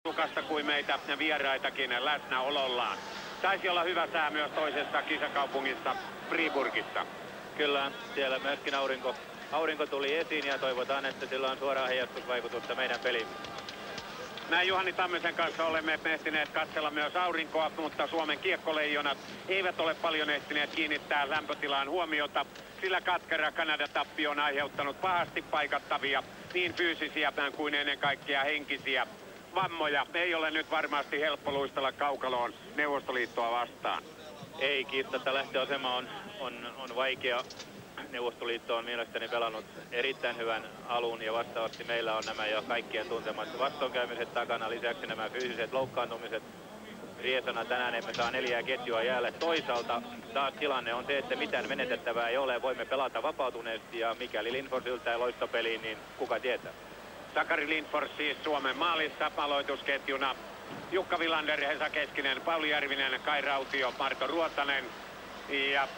porukasta kuin meitä vieraitakin läsnäolollaan. Taisi olla hyvä sää myös toisessa kisakaupungissa Friburgissa. Kyllä, siellä myöskin aurinko tuli esiin ja toivotaan, että sillä on suoraa heijastusvaikutusta meidän peliin. Näin Juhani Tammisen kanssa olemme ehtineet katsella myös aurinkoa, mutta Suomen kiekkoleijonat eivät ole paljon ehtineet kiinnittää lämpötilaan huomiota, sillä katkera Kanada-tappio on aiheuttanut pahasti paikattavia niin fyysisiä kuin ennen kaikkea henkisiä vammoja. Ei ole nyt varmasti helppo luistella kaukaloon Neuvostoliittoa vastaan. Ei, kiistatta lähtöasema on vaikea. Neuvostoliitto on mielestäni pelannut erittäin hyvän alun ja vastaavasti meillä on nämä jo kaikkien tuntemat vastoinkäymiset takana. Lisäksi nämä fyysiset loukkaantumiset. Riesana tänään emme saa 4 ketjua jäälle. Toisaalta taas tilanne on se, että mitään menetettävää ei ole. Voimme pelata vapautuneesti ja mikäli Lindfors yltää loistopeliin, niin kuka tietää. Sakari Lindfors siis Suomen maalissa aloitusketjuna. Jukka Villander, Hesa Keskinen, Pauli Järvinen, Kai Rautio, Marko Ruotanen. Ja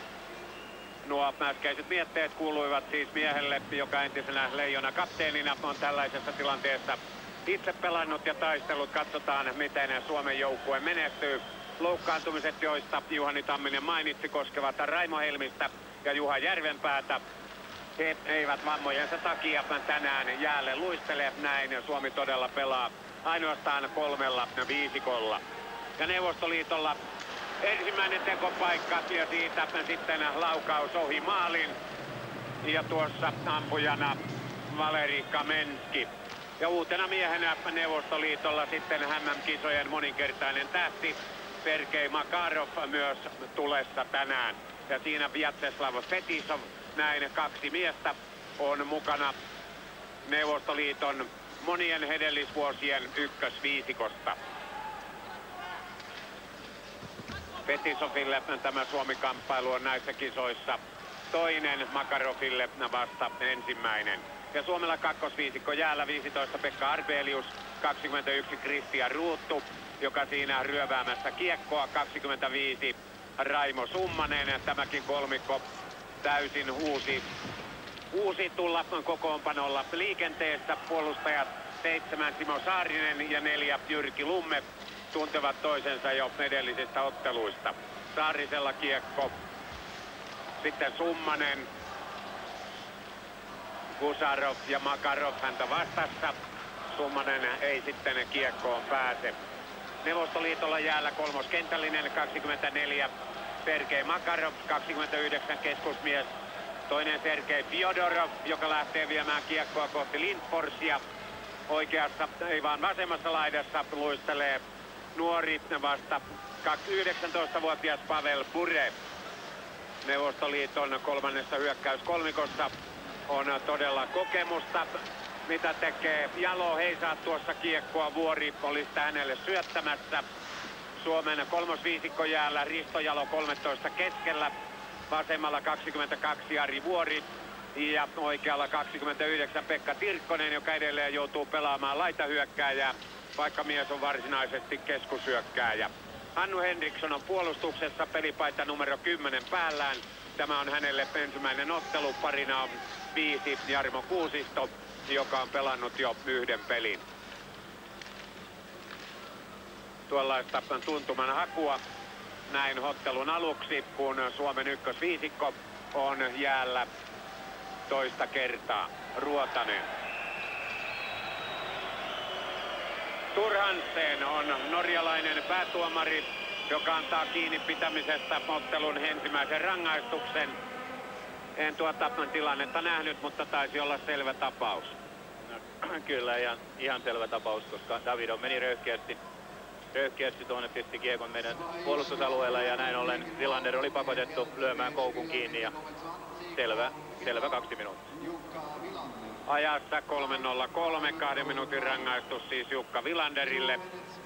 nuo äskeiset mietteet kuuluivat siis miehelle, joka entisenä leijona kapteenina on tällaisessa tilanteessa itse pelannut ja taistellut. Katsotaan, miten Suomen joukkue menestyy. Loukkaantumiset, joista Juhani Tamminen mainitsi, koskevat Raimo Helmistä ja Juha Järvenpäätä. He eivät vammojensa takia tänään jäälle luistele. Näin Suomi todella pelaa ainoastaan 3 viisikolla. Ja Neuvostoliitolla ensimmäinen tekopaikka ja siitä sitten laukaus ohi maalin. Ja tuossa ampujana Valeri Kamenski. Ja uutena miehenä Neuvostoliitolla sitten MM-kisojen moninkertainen tähti Sergei Makarov myös tulessa tänään. Ja siinä Vjatseslav Fetisov, näin 2 miestä on mukana Neuvostoliiton monien hedellisvuosien ykkösviisikosta. Fetisoville tämä Suomi-kamppailu on näissä kisoissa toinen, Makaroville vasta ensimmäinen. Ja Suomella kakkosviisikko jäällä 15 Pekka Arbelius, 21 Kristian Ruuttu, joka siinä ryöväämässä kiekkoa, 25 Raimo Summanen. Tämäkin kolmikko täysin uusi tulla kokoonpanolla liikenteessä. Puolustajat 7 Simo Saarinen ja 4 Jyrki Lumme tuntevat toisensa jo edellisistä otteluista. Saarisella kiekko, sitten Summanen, Gusarov ja Makarov häntä vastassa. Summanen ei sitten kiekkoon pääse. Neuvostoliitolla jäällä kolmoskentällinen 24 Sergei Makarov, 29 keskusmies. Toinen Sergei Fjodorov, joka lähtee viemään kiekkoa kohti Lindforsia. Oikeassa, ei vaan vasemmassa laidassa luistelee nuori vasta 19-vuotias Pavel Bure. Neuvostoliiton kolmannessa hyökkäyskolmikossa on todella kokemusta. Mitä tekee Jalo, heisaa tuossa kiekkoa, Vuori oli sitä hänelle syöttämässä. Suomen kolmosviisikko jäällä Risto Jalo 13 keskellä. Vasemmalla 22 Ari Vuori ja oikealla 29 Pekka Tirkkonen, joka edelleen joutuu pelaamaan laitahyökkääjää, vaikka mies on varsinaisesti keskushyökkääjä. Hannu Henriksson on puolustuksessa, pelipaita numero 10 päällään. Tämä on hänelle ensimmäinen ottelu, parina on 5 Jarmo Kuusisto, joka on pelannut jo 1 pelin. Tuollaista tuntuman hakua näin ottelun aluksi, kun Suomen ykkösviisikko on jäällä toista kertaa. Ruotanen. Turhansen on norjalainen päätuomari, joka antaa kiinni pitämisestä ottelun ensimmäisen rangaistuksen. En tuota tilannetta nähnyt, mutta taisi olla selvä tapaus. No, kyllä, ihan selvä tapaus, koska Davido meni röyhkeästi tuonne, pisti kiekon meidän puolustusalueella ja näin ollen Villander oli pakotettu lyömään koukun kiinni ja selvä 2 minuuttia. Ajassa 3:03, 2 minuutin rangaistus siis Jukka Villanderille.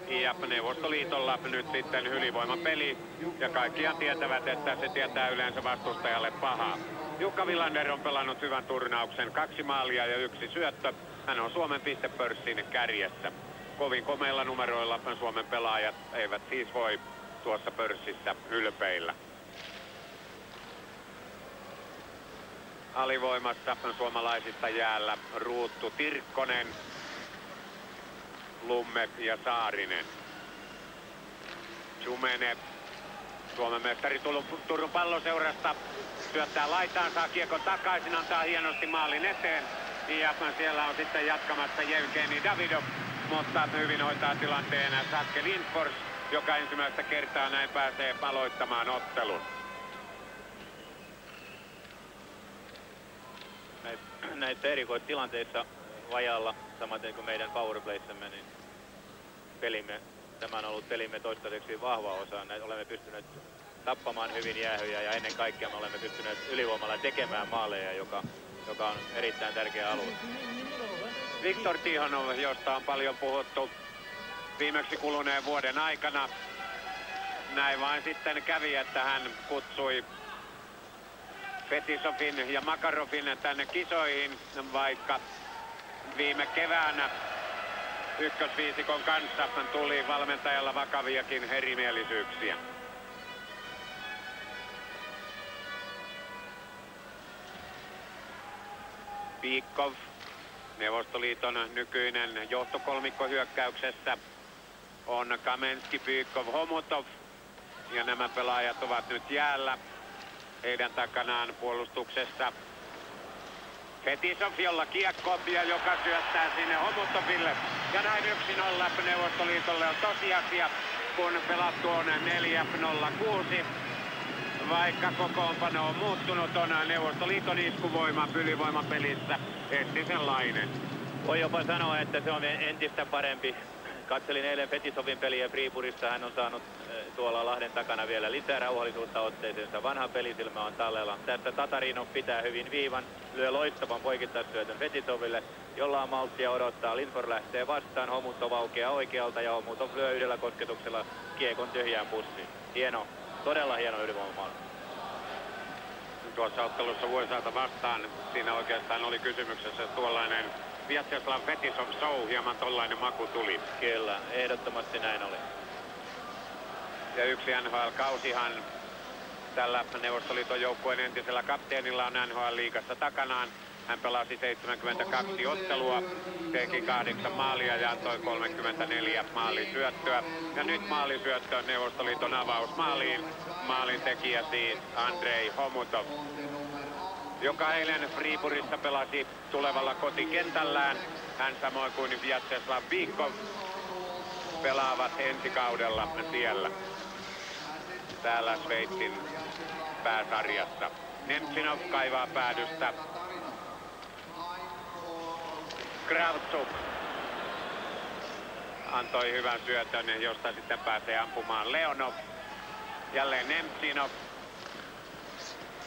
Ja Neuvostoliitolla nyt sitten ylivoimapeli. Ja kaikkiaan tietävät, että se tietää yleensä vastustajalle pahaa. Jukka Villander on pelannut hyvän turnauksen, 2 maalia ja 1 syöttö. Hän on Suomen pistepörssin kärjessä. Kovin komeilla numeroilla Suomen pelaajat eivät siis voi tuossa pörssissä ylpeillä. Alivoimassa suomalaisista jäällä Ruuttu, Tirkkonen, Lumme ja Saarinen. Jumene, Suomen mestari Turun Palloseurasta, syöttää laitaan, saa kiekon takaisin, antaa hienosti maalin eteen. Ja siellä on sitten jatkamassa Jevgeni Davidov, mutta hyvin hoitaa tilanteen Sakke Lindfors, joka ensimmäistä kertaa näin pääsee aloittamaan ottelun. Näissä erikoistilanteissa vajalla, samaten kuin meidän powerplayssamme, niin tämä on ollut pelimme toistaiseksi vahva osa. Olemme pystyneet tappamaan hyvin jäähyjä ja ennen kaikkea me olemme pystyneet ylivoimalla tekemään maaleja, joka on erittäin tärkeä alue. Viktor Tihonov, josta on paljon puhuttu viimeksi kuluneen vuoden aikana. Näin vain sitten kävi, että hän kutsui Fetisovin ja Makarovin tänne kisoihin, vaikka viime keväänä ykkösviisikon kanssa tuli valmentajalla vakaviakin erimielisyyksiä. Piikov, Neuvostoliiton nykyinen johtokolmikko hyökkäyksessä, on Kamenski, Piikov, Homutov. Ja nämä pelaajat ovat nyt jäällä. Heidän takanaan puolustuksessa Fetisov, jolla kiekko ja joka syöttää sinne Homutoville. Ja näin 1-0 Neuvostoliitolle on tosiasia, kun pelattu on 4-0-6. Vaikka kokoonpano on muuttunut, on Neuvostoliiton iskuvoima ylivoimapelissä entisenlainen. Voi jopa sanoa, että se on entistä parempi. Katselin eilen Fetisovin peliä Friipurissa. Hän on saanut tuolla Lahden takana vielä lisää rauhallisuutta otteeseensa. Vanha pelisilmä on tallella. Tässä Tatarinov pitää hyvin viivan. Lyö loistavan poikittaisyötön Fetisoville, jolla on malttia odottaa. Lindfors lähtee vastaan. Homutov aukeaa oikealta ja Homutov lyö yhdellä kosketuksella kiekon tyhjään pussiin. Hieno, todella hieno ylivoimamaali. Tuossa ottelussa Vuosaarta vastaan siinä oikeastaan oli kysymyksessä tuollainen Vjatcheslav Fetisov show, hieman tollainen maku tuli. Kyllä, ehdottomasti näin oli. Ja yksi NHL-kausihan tällä Neuvostoliiton joukkueen entisellä kapteenilla on NHL-liigassa takanaan. Hän pelasi 72 ottelua, teki 8 maalia ja antoi 34 maalisyöttöä. Ja nyt maalisyöttö Neuvostoliiton avausmaaliin. Maalin tekijä siis Andrei Homutov, joka eilen Friipurissa pelasi tulevalla kotikentällään. Hän samoin kuin Vjatcheslav Piikov pelaavat ensi kaudella siellä täällä Sveitsin pääsarjassa. Nemtsinov kaivaa päädystä. Kravtsuk antoi hyvän syötön, josta sitten pääsee ampumaan Leonov. Jälleen Nemtsinov.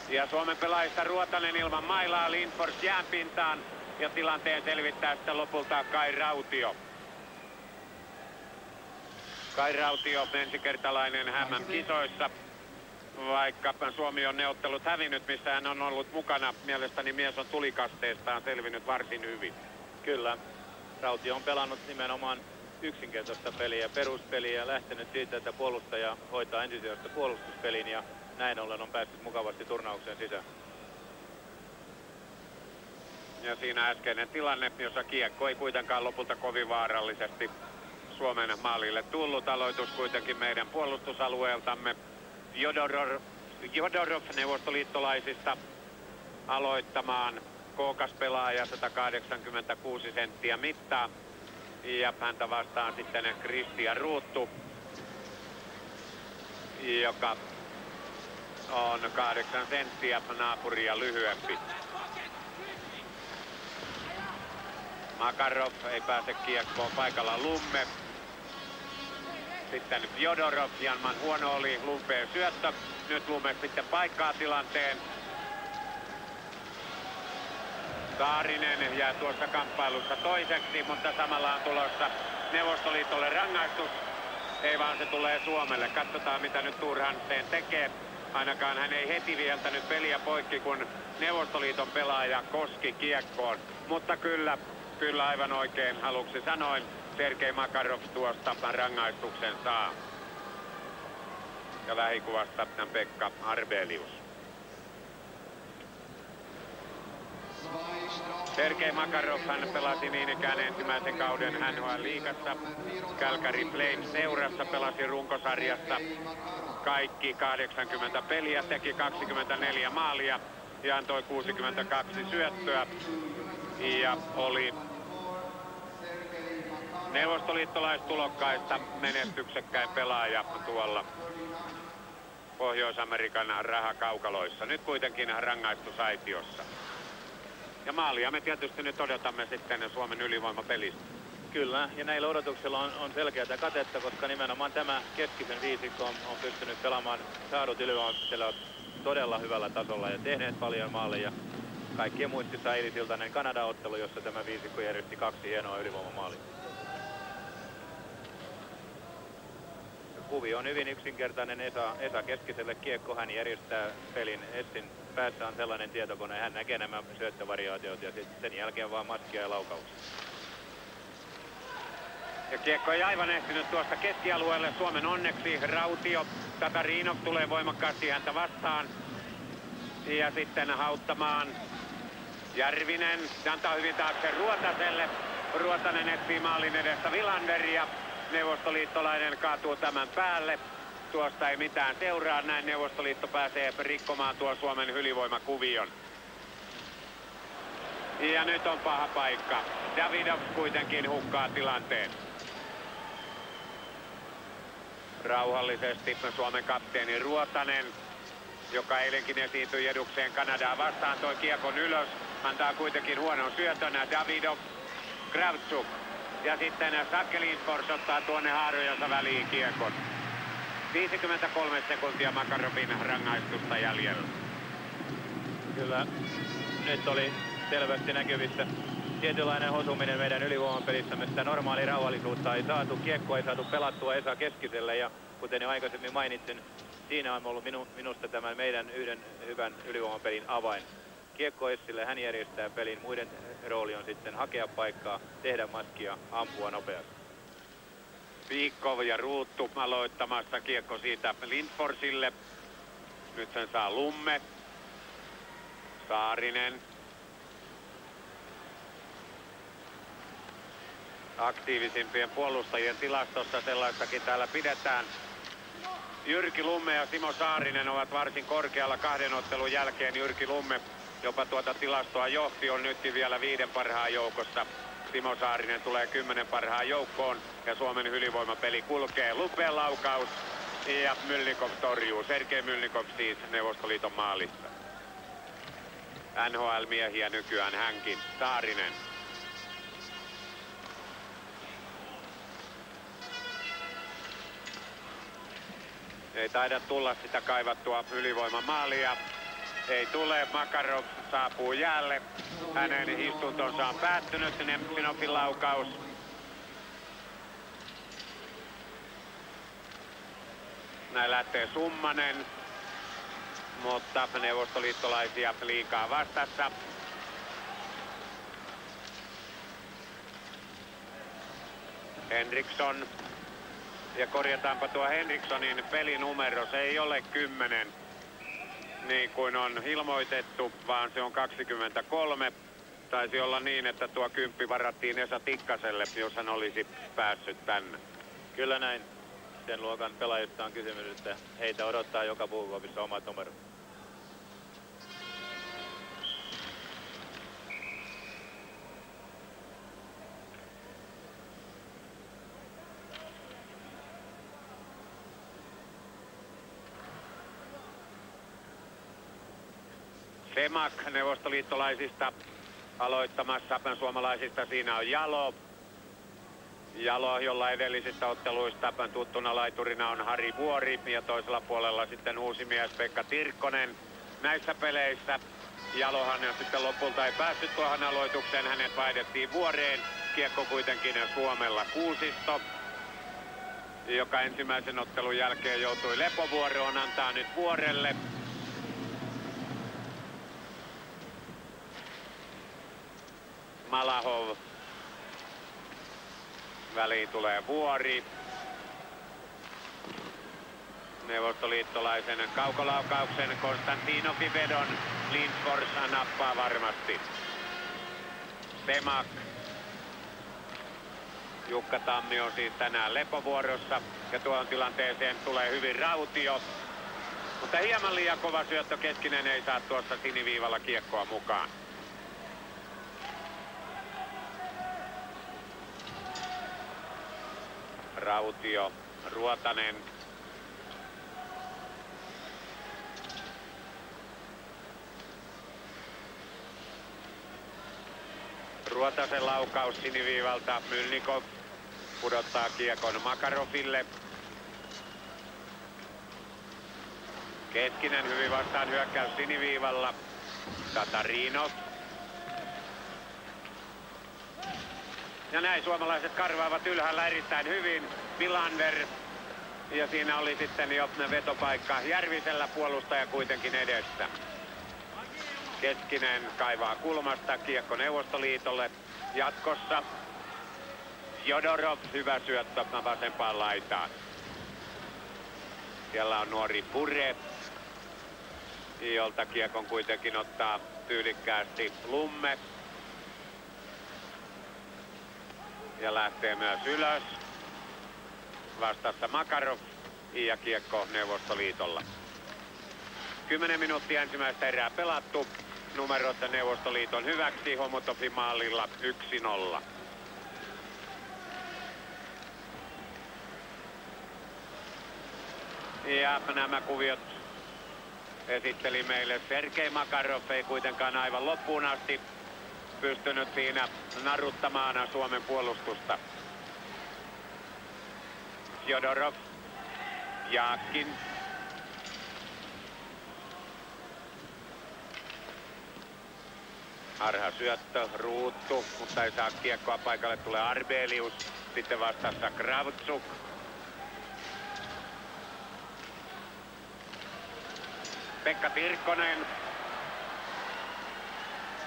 Ja Suomen pelaajista Ruotanen ilman mailaa, Lindfors jäänpintaan ja tilanteen selvittää sitten lopulta Kai Rautio. Kai Rautio, ensikertalainen MM-kisoissa, vaikka Suomi on neuvottelut hävinnyt, missä hän on ollut mukana. Mielestäni mies on tulikasteestaan selvinnyt varsin hyvin. Kyllä, Rautio on pelannut nimenomaan yksinkertaista peliä, peruspeliä, lähtenyt siitä, että puolustaja hoitaa ensisijaista puolustuspelin ja näin ollen on päässyt mukavasti turnaukseen sisään. Ja siinä äskeinen tilanne, jossa kiekko ei kuitenkaan lopulta kovin vaarallisesti Suomen maalille tullut. Aloitus kuitenkin meidän puolustusalueeltamme. Jodorov neuvostoliittolaisista aloittamaan. Kookas pelaaja, 186 senttiä mittaa. Ja häntä vastaan sitten Kristian Ruuttu, joka on 8 senttiä naapuria lyhyempi. Makarov ei pääse kiekkoon, paikalla Lumme. Sitten Fjodorov, Janman huono oli Lumpeen syöttö. Nyt Lumme sitten paikkaa tilanteen. Saarinen jää tuossa kamppailussa toiseksi, mutta samalla on tulossa Neuvostoliitolle rangaistus. Ei vaan se tulee Suomelle. Katsotaan mitä nyt Turhansen tekee. Ainakaan hän ei heti vientänyt peliä poikki, kun Neuvostoliiton pelaaja koski kiekkoon. Mutta kyllä aivan oikein aluksi sanoin. Sergei Makarov tuosta rangaistuksen saa. Ja lähikuvasta Pekka Arbelius. Sergei Makarov, hän pelasi niin ikään ensimmäisen kauden NHL-liigassa. Calgary Flames seurassa pelasi runkosarjassa kaikki 80 peliä, teki 24 maalia ja antoi 62 syöttöä. Ja oli neuvostoliittolaistulokkaista menestyksekkäin pelaaja tuolla Pohjois-Amerikan rahakaukaloissa. Nyt kuitenkin rangaistusaitiossa. Ja maalia me tietysti nyt odotamme sitten Suomen ylivoimapelistä. Kyllä, ja näillä odotuksilla on selkeätä katetta, koska nimenomaan tämä keskisen viisikko on pystynyt pelaamaan saadut ylivoimapelit todella hyvällä tasolla ja tehneet paljon maaleja. Kaikkien muistissa eilisiltainen Kanada-ottelu, jossa tämä viisikko järjesti 2 hienoa ylivoimamaalia. Kuvio on hyvin yksinkertainen. Esa Keskiselle kiekko, hän järjestää pelin. Essin päässä on sellainen tietokone, hän näkee nämä syöttövariaatiot ja sen jälkeen vaan maskia ja laukauksia. Ja kiekko ei aivan ehtinyt tuosta keskialueelle. Suomen onneksi Rautio. Tatarinov tulee voimakkaasti häntä vastaan. Ja sitten hauttamaan Järvinen. Antaa hyvin taakse Ruotaselle. Ruotanen etsii maalin edestä Wilanderia. Neuvostoliittolainen kaatuu tämän päälle. Tuosta ei mitään seuraa. Näin Neuvostoliitto pääsee rikkomaan tuon Suomen ylivoimakuvion. Ja nyt on paha paikka. Davidov kuitenkin hukkaa tilanteen. Rauhallisesti Suomen kapteeni Ruotanen, joka eilenkin esiintyi edukseen Kanadaa vastaan, toi kiekon ylös. Antaa kuitenkin huonon syötön Davidov, Kravtsuk. Ja sitten Sakkelinfors ottaa tuonne haarojansa väliin kiekon. 53 sekuntia Makarovin rangaistusta jäljellä. Kyllä, nyt oli selvästi näkyvissä tietynlainen hosuminen meidän ylivoimapelissämme. Sitä normaalia rauhallisuutta ei saatu, kiekko ei saatu pelattua Esa Keskiselle ja kuten jo aikaisemmin mainitsin, siinä on ollut minusta tämän meidän yhden hyvän ylivoimapelin avain. Kiekko Essille, hän järjestää pelin, muiden rooli on sitten hakea paikkaa, tehdä maskia, ampua nopeasti. Viikkov ja Ruuttu aloittamassa, kiekko siitä Lindforsille. Nyt sen saa Lumme. Saarinen. Aktiivisimpien puolustajien tilastossa sellaistakin täällä pidetään. Jyrki Lumme ja Simo Saarinen ovat varsin korkealla 2 ottelun jälkeen. Jyrki Lumme jopa tuota tilastoa johti, on nytkin vielä 5 parhaan joukossa. Simo Saarinen tulee 10 parhaan joukkoon ja Suomen ylivoimapeli kulkee. Lumpeen laukaus ja Mylnikov torjuu. Sergei Mylnikov siis Neuvostoliiton maalista. NHL-miehiä nykyään hänkin. Saarinen. Ei taida tulla sitä kaivattua ylivoimamaalia. Ei tule. Makarov saapuu jäälle. Hänen istuntonsa on päättynyt. Nemtsinovin laukaus. Näin lähtee Summanen. Mutta neuvostoliittolaisia liikaa vastassa. Henriksson. Ja korjataanpa tuo Henrikssonin pelinumero. Se ei ole 10. niin kuin on ilmoitettu, vaan se on 23. Taisi olla niin, että tuo 10 varattiin Esa Tikkaselle, jos hän olisi päässyt tänne. Kyllä näin. Sen luokan pelaajista on kysymys, että heitä odottaa joka puukuopissa omat numerot. Semak neuvostoliittolaisista aloittamassa, suomalaisista siinä on Jalo. Jalo, jolla edellisistä otteluista tuttuna laiturina on Hari Vuori ja toisella puolella sitten uusi mies Pekka Tirkkonen. Näissä peleissä Jalohan sitten lopulta ei päässyt tuohon aloitukseen, hänet vaihdettiin Vuoreen. Kiekko kuitenkin Suomella Kuusisto, joka ensimmäisen ottelun jälkeen joutui lepovuoroon, antaa nyt Vuorelle. Malahov. Väliin tulee Vuori. Neuvostoliittolaisen kaukolaukauksen Konstantinovin vedon Lindfors nappaa varmasti. Semak. Jukka Tammi on siis tänään lepovuorossa ja tuohon tilanteeseen tulee hyvin Rautio. Mutta hieman liian kova syöttö, Keskinen ei saa tuossa siniviivalla kiekkoa mukaan. Rautio, Ruotanen. Ruotasen laukaus siniviivalta, Mylnikov pudottaa kiekon Makaroville. Keskinen hyvin vastaan hyökkäys siniviivalla, Tatarinov. Ja näin suomalaiset karvaavat ylhäällä erittäin hyvin. Villander. Ja siinä oli sitten jo vetopaikka Järvisellä, puolustaja kuitenkin edessä. Keskinen kaivaa kulmasta, kiekko Neuvostoliitolle. Jatkossa Jodorov, hyvä syöttö vasempaan laitaan. Siellä on nuori Pure, jolta kiekon kuitenkin ottaa tyylikkäästi Lumme. Ja lähtee myös ylös. Vastassa Makarov ja kiekko Neuvostoliitolla. 10 minuuttia ensimmäistä erää pelattu. Numerot Neuvostoliiton hyväksi, Homotovin maalilla 1-0. Ja nämä kuviot esitteli meille Sergei Makarov, ei kuitenkaan aivan loppuun asti pystynyt siinä narruttamaan Suomen puolustusta. Jodorov, Jaakin. Harha syöttö, Ruuttu, mutta ei saa kiekkoa paikalle, tulee Arbelius. Sitten vastassa Kravtsuk. Pekka Tirkkonen.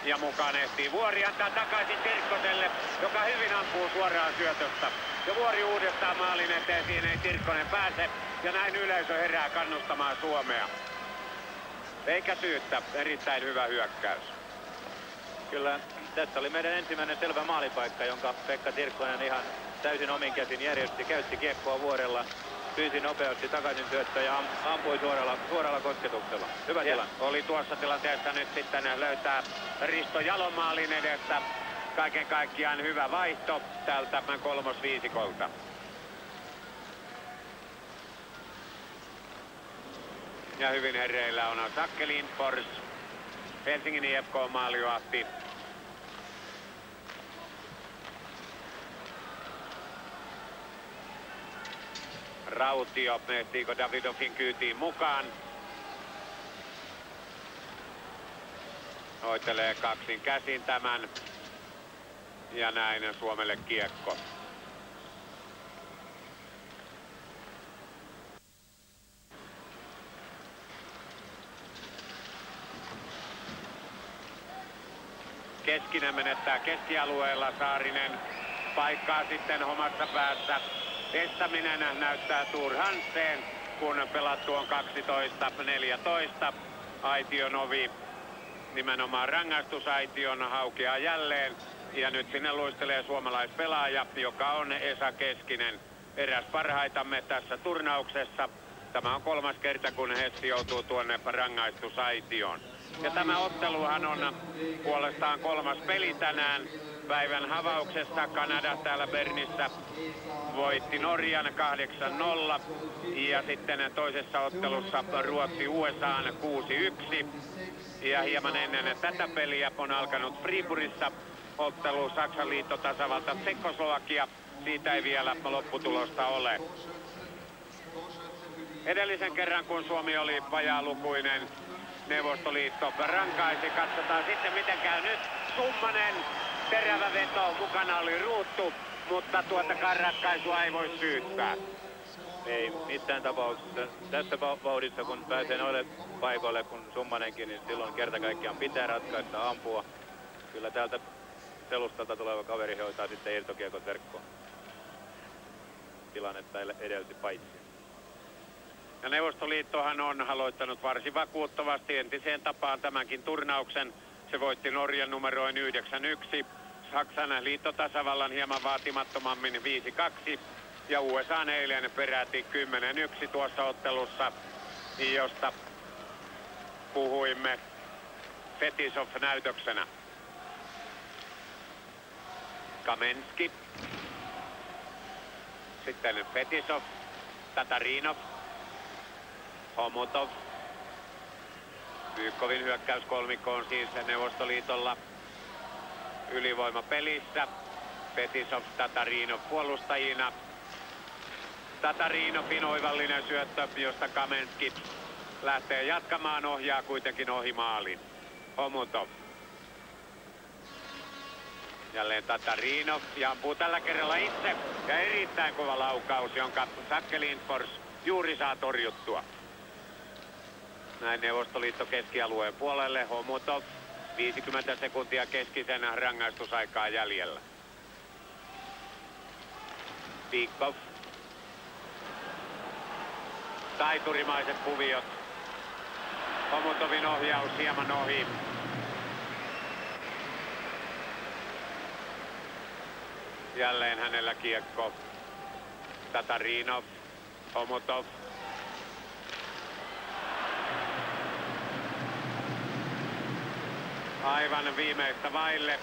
Ja mukaan ehtii Vuori, antaa takaisin Tirkkoselle, joka hyvin ampuu suoraan syötöstä. Ja Vuori uudestaan maalin eteen, siinä ei Tirkkonen pääse. Ja näin yleisö herää kannustamaan Suomea. Eikä syyttä, erittäin hyvä hyökkäys. Kyllä, tässä oli meidän ensimmäinen selvä maalipaikka, jonka Pekka Tirkkonen ihan täysin omin käsin järjesti. Käytti kiekkoa Vuorella, pyysi nopeasti takaisin syöttö ja ampui suoralla kosketuksella. Hyvä tilanne. Oli tuossa tilanteessa nyt sitten löytää Risto Jalomaalin edestä. Kaiken kaikkiaan hyvä vaihto tältä kolmosviisikolta. Ja hyvin hereillä on Sakke Lindfors, Helsingin IFK maalivahti. Rautio, ehtiikö Davidovin kyytiin mukaan. Hoitelee kaksin käsin tämän. Ja näin Suomelle kiekko. Keskinen menettää keskialueella, Saarinen paikkaa sitten omassa päässä. Estäminen näyttää Tuur Hansen, kun pelattu on 12-14. Aition ovi, nimenomaan rangaistusaition, haukeaa jälleen. Ja nyt sinne luistelee suomalaispelaaja, joka on Esa Keskinen. Eräs parhaitamme tässä turnauksessa. Tämä on 3. kerta, kun Hessi joutuu tuonne rangaistusaitioon. Ja tämä otteluhan on puolestaan 3. peli tänään. Päivän havauksessa Kanada täällä Bernissä voitti Norjan 8-0. Ja sitten toisessa ottelussa Ruotsi USA:n 6-1. Ja hieman ennen tätä peliä on alkanut Friburissa ottelu Saksan liittotasavalta Tsekkoslovakia. Siitä ei vielä lopputulosta ole. Edellisen kerran, kun Suomi oli vajaalukuinen, Neuvostoliitto rankaisi. Katsotaan sitten, miten käy nyt. Summanen, terävä veto, mukana oli Ruuttu, mutta tuotakaan ratkaisua ei voi syyttää. Ei missään tapauksessa. Tässä vauhdissa, kun pääsee noille paikoille, kun Summanenkin, niin silloin kerta kaikkiaan pitää ratkaista, ampua. Kyllä täältä selustalta tuleva kaveri hoitaa sitten irtokiekon verkkoon. Tilannetta edelsi paitsi. Ja Neuvostoliittohan on aloittanut varsin vakuuttavasti entiseen tapaan tämänkin turnauksen. Se voitti Norjan numeroin 9-1. Saksan liittotasavallan hieman vaatimattomammin 5-2 ja USA eilen peräti 10-1 tuossa ottelussa, josta puhuimme Fetisov-näytöksenä. Kamenski. Sitten Fetisov, Tatarinov, Homutov. Bykovin hyökkäyskolmikko on siis Neuvostoliitolla ylivoimapelissä. Fetisov, Tatarinov puolustajina. Tatarinovin oivallinen syöttö, josta Kamenski lähtee jatkamaan, ohjaa kuitenkin ohi maalin. Homutov. Jälleen Tatarinov ja ampuu tällä kerralla itse. Ja erittäin kova laukaus, jonka Zacke Lindfors juuri saa torjuttua. Näin Neuvostoliitto keskialueen puolelle. Homutov. 50 sekuntia keskisen rangaistusaikaa jäljellä. Vikov. Taiturimaiset kuviot. Homutovin ohjaus hieman ohi. Jälleen hänellä kiekko. Tatarinov, Homutov. Aivan viimeistä vaille.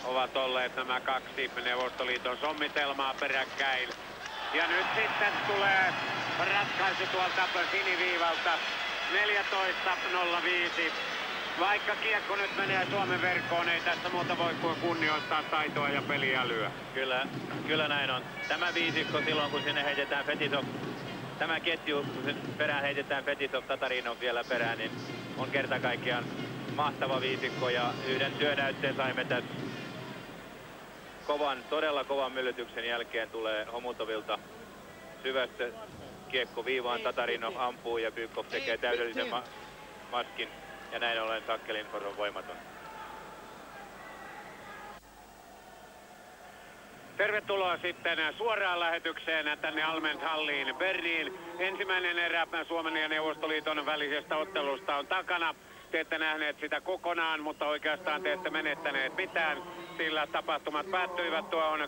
Ovat olleet nämä kaksi Neuvostoliiton sommitelmaa peräkkäin. Ja nyt sitten tulee ratkaisu tuolta siniviivalta. 14.05. Vaikka kiekko nyt menee Suomen verkkoon, ei tässä muuta voi kuin kunnioittaa taitoa ja peliälyä. Kyllä näin on. Tämä viisikko silloin, kun sinne heitetään Fetisov, tämä ketju, kun sen perään heitetään Fetisov, Tatarinov vielä perään, niin on kerta kaikkiaan mahtava viisikko. Ja yhden työnäytteen saimme tässä todella kovan myllytyksen jälkeen tulee Homutovilta syvästä kiekko viivaan. Tatarinov ampuu ja Bykov tekee täydellisen maskin. Ja näin ollen Zacke Lindfors on voimaton. Tervetuloa sitten suoraan lähetykseen tänne Almend-halliin Berniin. Ensimmäinen erä Suomen ja Neuvostoliiton välisestä ottelusta on takana. Te ette nähneet sitä kokonaan, mutta oikeastaan te ette menettäneet mitään, sillä tapahtumat päättyivät tuohon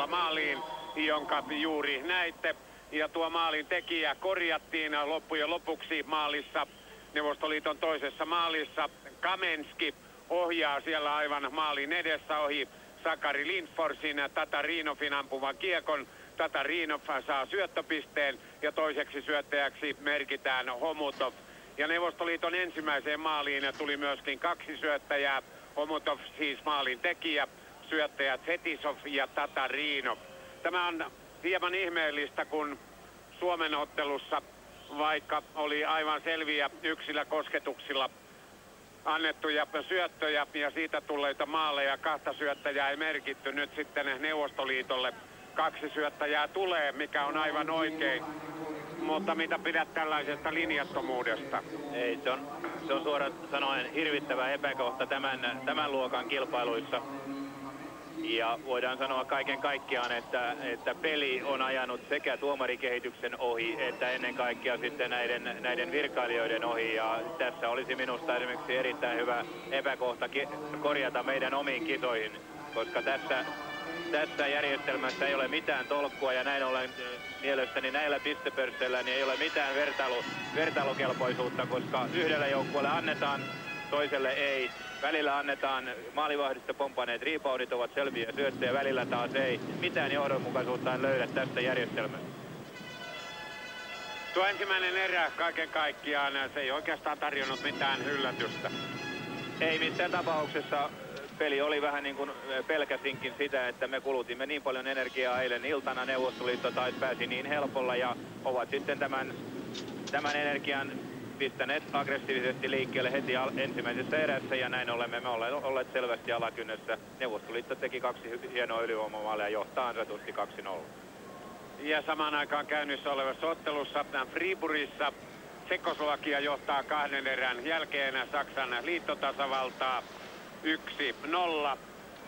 2-0 maaliin, jonka juuri näitte. Ja tuo maalin tekijä korjattiin loppujen lopuksi maalissa. Neuvostoliiton toisessa maalissa Kamenski ohjaa siellä aivan maalin edessä ohi Sakari Lindforsin Tatarinovin ampuvan kiekon. Tatarinov saa syöttöpisteen ja toiseksi syöttäjäksi merkitään Homutov. Ja Neuvostoliiton ensimmäiseen maaliin tuli myöskin kaksi syöttäjää. Homutov siis maalin tekijä, syöttäjät Fetisov ja Tatarinov. Tämä on hieman ihmeellistä, kun Suomen ottelussa, vaikka oli aivan selviä yksilökosketuksilla annettuja syöttöjä ja siitä tulleita maaleja, kahta syöttäjää ei merkitty. Nyt sitten Neuvostoliitolle kaksi syöttäjää tulee, mikä on aivan oikein. Mutta mitä pidät tällaisesta linjattomuudesta? Ei, se on suoraan sanoen hirvittävä epäkohta tämän luokan kilpailuissa. Ja voidaan sanoa kaiken kaikkiaan, että peli on ajanut sekä tuomarikehityksen ohi, että ennen kaikkea sitten näiden virkailijoiden ohi. Ja tässä olisi minusta esimerkiksi erittäin hyvä epäkohta korjata meidän omiin kisoihin, koska tässä järjestelmässä ei ole mitään tolkkua ja näin ollen mielestäni näillä pistepörsseillä niin ei ole mitään vertailukelpoisuutta, koska yhdelle joukkueelle annetaan, toiselle ei. Välillä annetaan maalivahdista pompaneet reboundit ovat selviä syöttöjä, välillä taas ei. Mitään johdonmukaisuutta en löydä tästä järjestelmästä. Tuo ensimmäinen erä kaiken kaikkiaan, se ei oikeastaan tarjonnut mitään yllätystä. Ei missään tapauksessa. Peli oli vähän niin kuin pelkäsinkin sitä, että me kulutimme niin paljon energiaa eilen iltana. Neuvostoliitto taas pääsi niin helpolla ja ovat sitten tämän energian pistäneet aggressiivisesti liikkeelle heti ensimmäisessä erässä ja näin olemme me olleet selvästi alakynnessä. Neuvostoliitto teki kaksi hienoa ylivoimamaalia ja johtaa ansaitusti 2-0. Ja samaan aikaan käynnissä olevassa ottelussa Friburgissa Tšekkoslovakia johtaa kahden erän jälkeen Saksan liittotasavaltaa 1-0.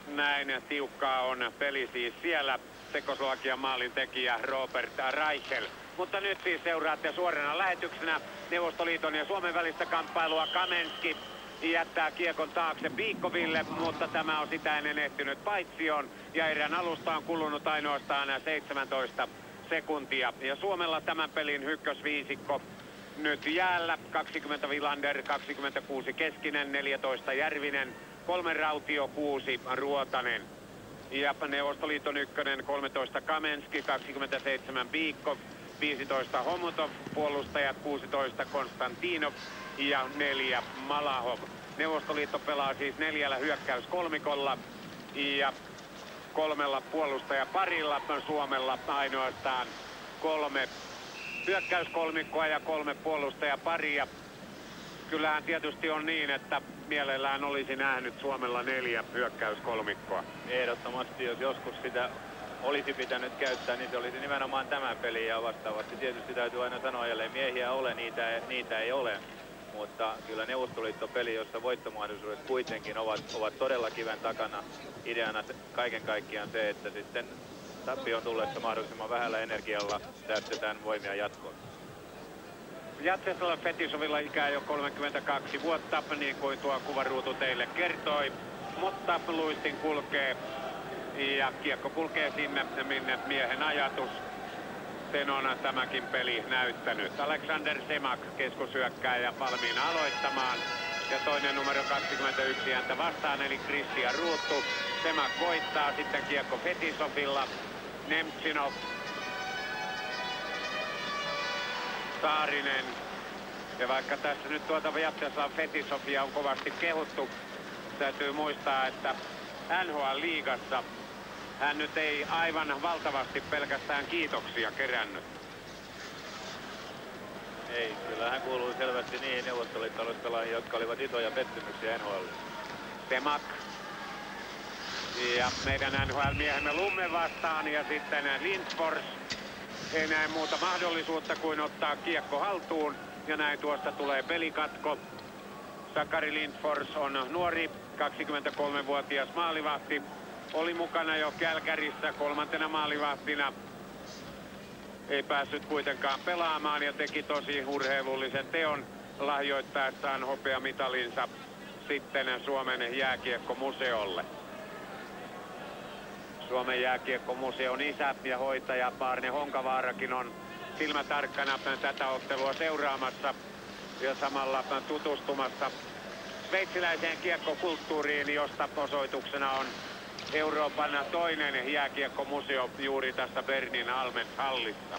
Näin tiukkaa on peli siis siellä. Tšekkoslovakian maalintekijä Robert Reichel. Mutta nyt siis seuraatte suorana lähetyksenä Neuvostoliiton ja Suomen välistä kamppailua. Kamenski jättää kiekon taakse Piikkoville, mutta tämä on sitä ennen ehtinyt paitsioon ja erän alusta on kulunut ainoastaan 17 sekuntia. Ja Suomella tämän pelin ykkösviisikko nyt jäällä: 20 Wilander, 26 Keskinen, 14 Järvinen, 3 Rautio, 6 Ruotanen. Ja Neuvostoliiton ykkönen 13 Kamenski, 27 Piikko, 15 Homutov, puolustajat 16 Konstantinov ja 4 Malahov. Neuvostoliitto pelaa siis 4 hyökkäyskolmikolla ja 3 puolustajaparilla. Suomella ainoastaan 3 hyökkäyskolmikkoa ja 3 puolustajaparia. Kyllähän tietysti on niin, että mielellään olisi nähnyt Suomella 4 hyökkäyskolmikkoa. Ehdottomasti, jos joskus sitä olisi pitänyt käyttää, niin se olisi nimenomaan tämä peli, ja vastaavasti tietysti täytyy aina sanoa, ellei miehiä ole, niitä ei ole. Mutta kyllä Neuvostoliitto-peli, jossa voittomahdollisuudet kuitenkin ovat todella kiven takana. Ideana kaiken kaikkiaan se, että sitten tappion tullessa mahdollisimman vähällä energialla säästetään voimia jatkoon. Jacesław Fetisovilla ikää jo 32 vuotta, niin kuin tuo kuvaruutu teille kertoi. Mutta luistin kulkee ja kiekko kulkee sinne, minne miehen ajatus. Sen on tämäkin peli näyttänyt. Alexander Semak, keskushyökkääjä, valmiina aloittamaan. Ja toinen numero 21 häntä vastaan, eli Kristian Ruuttu. Semak voittaa, sitten kiekko Fetisovilla. Nemtsinov, Saarinen. Ja vaikka tässä nyt tuota Vjatseslav Fetisovia on kovasti kehuttu, täytyy muistaa, että NHL-liigassa hän nyt ei aivan valtavasti pelkästään kiitoksia kerännyt. Ei, kyllä hän kuuluu selvästi niihin neuvostoliittolaispelaajiin, jotka olivat isoja pettymyksiä NHL. Semak. Ja meidän NHL-miehemme Lumme vastaan ja sitten Lindfors. Ei näe muuta mahdollisuutta kuin ottaa kiekko haltuun. Ja näin tuosta tulee pelikatko. Sakari Lindfors on nuori, 23-vuotias maalivahti. Oli mukana jo Kälkärissä 3. maalivahtina. Ei päässyt kuitenkaan pelaamaan ja teki tosi urheilullisen teon lahjoittaessaan hopeamitalinsa sitten Suomen jääkiekkomuseolle. Suomen jääkiekkomuseon isä ja hoitaja Arne Honkavaarakin on silmätarkkana tätä ottelua seuraamassa ja samalla tutustumassa sveitsiläiseen kiekkokulttuuriin, josta osoituksena on Euroopan toinen jääkiekkomuseo juuri tässä Bernin Almens-hallissa.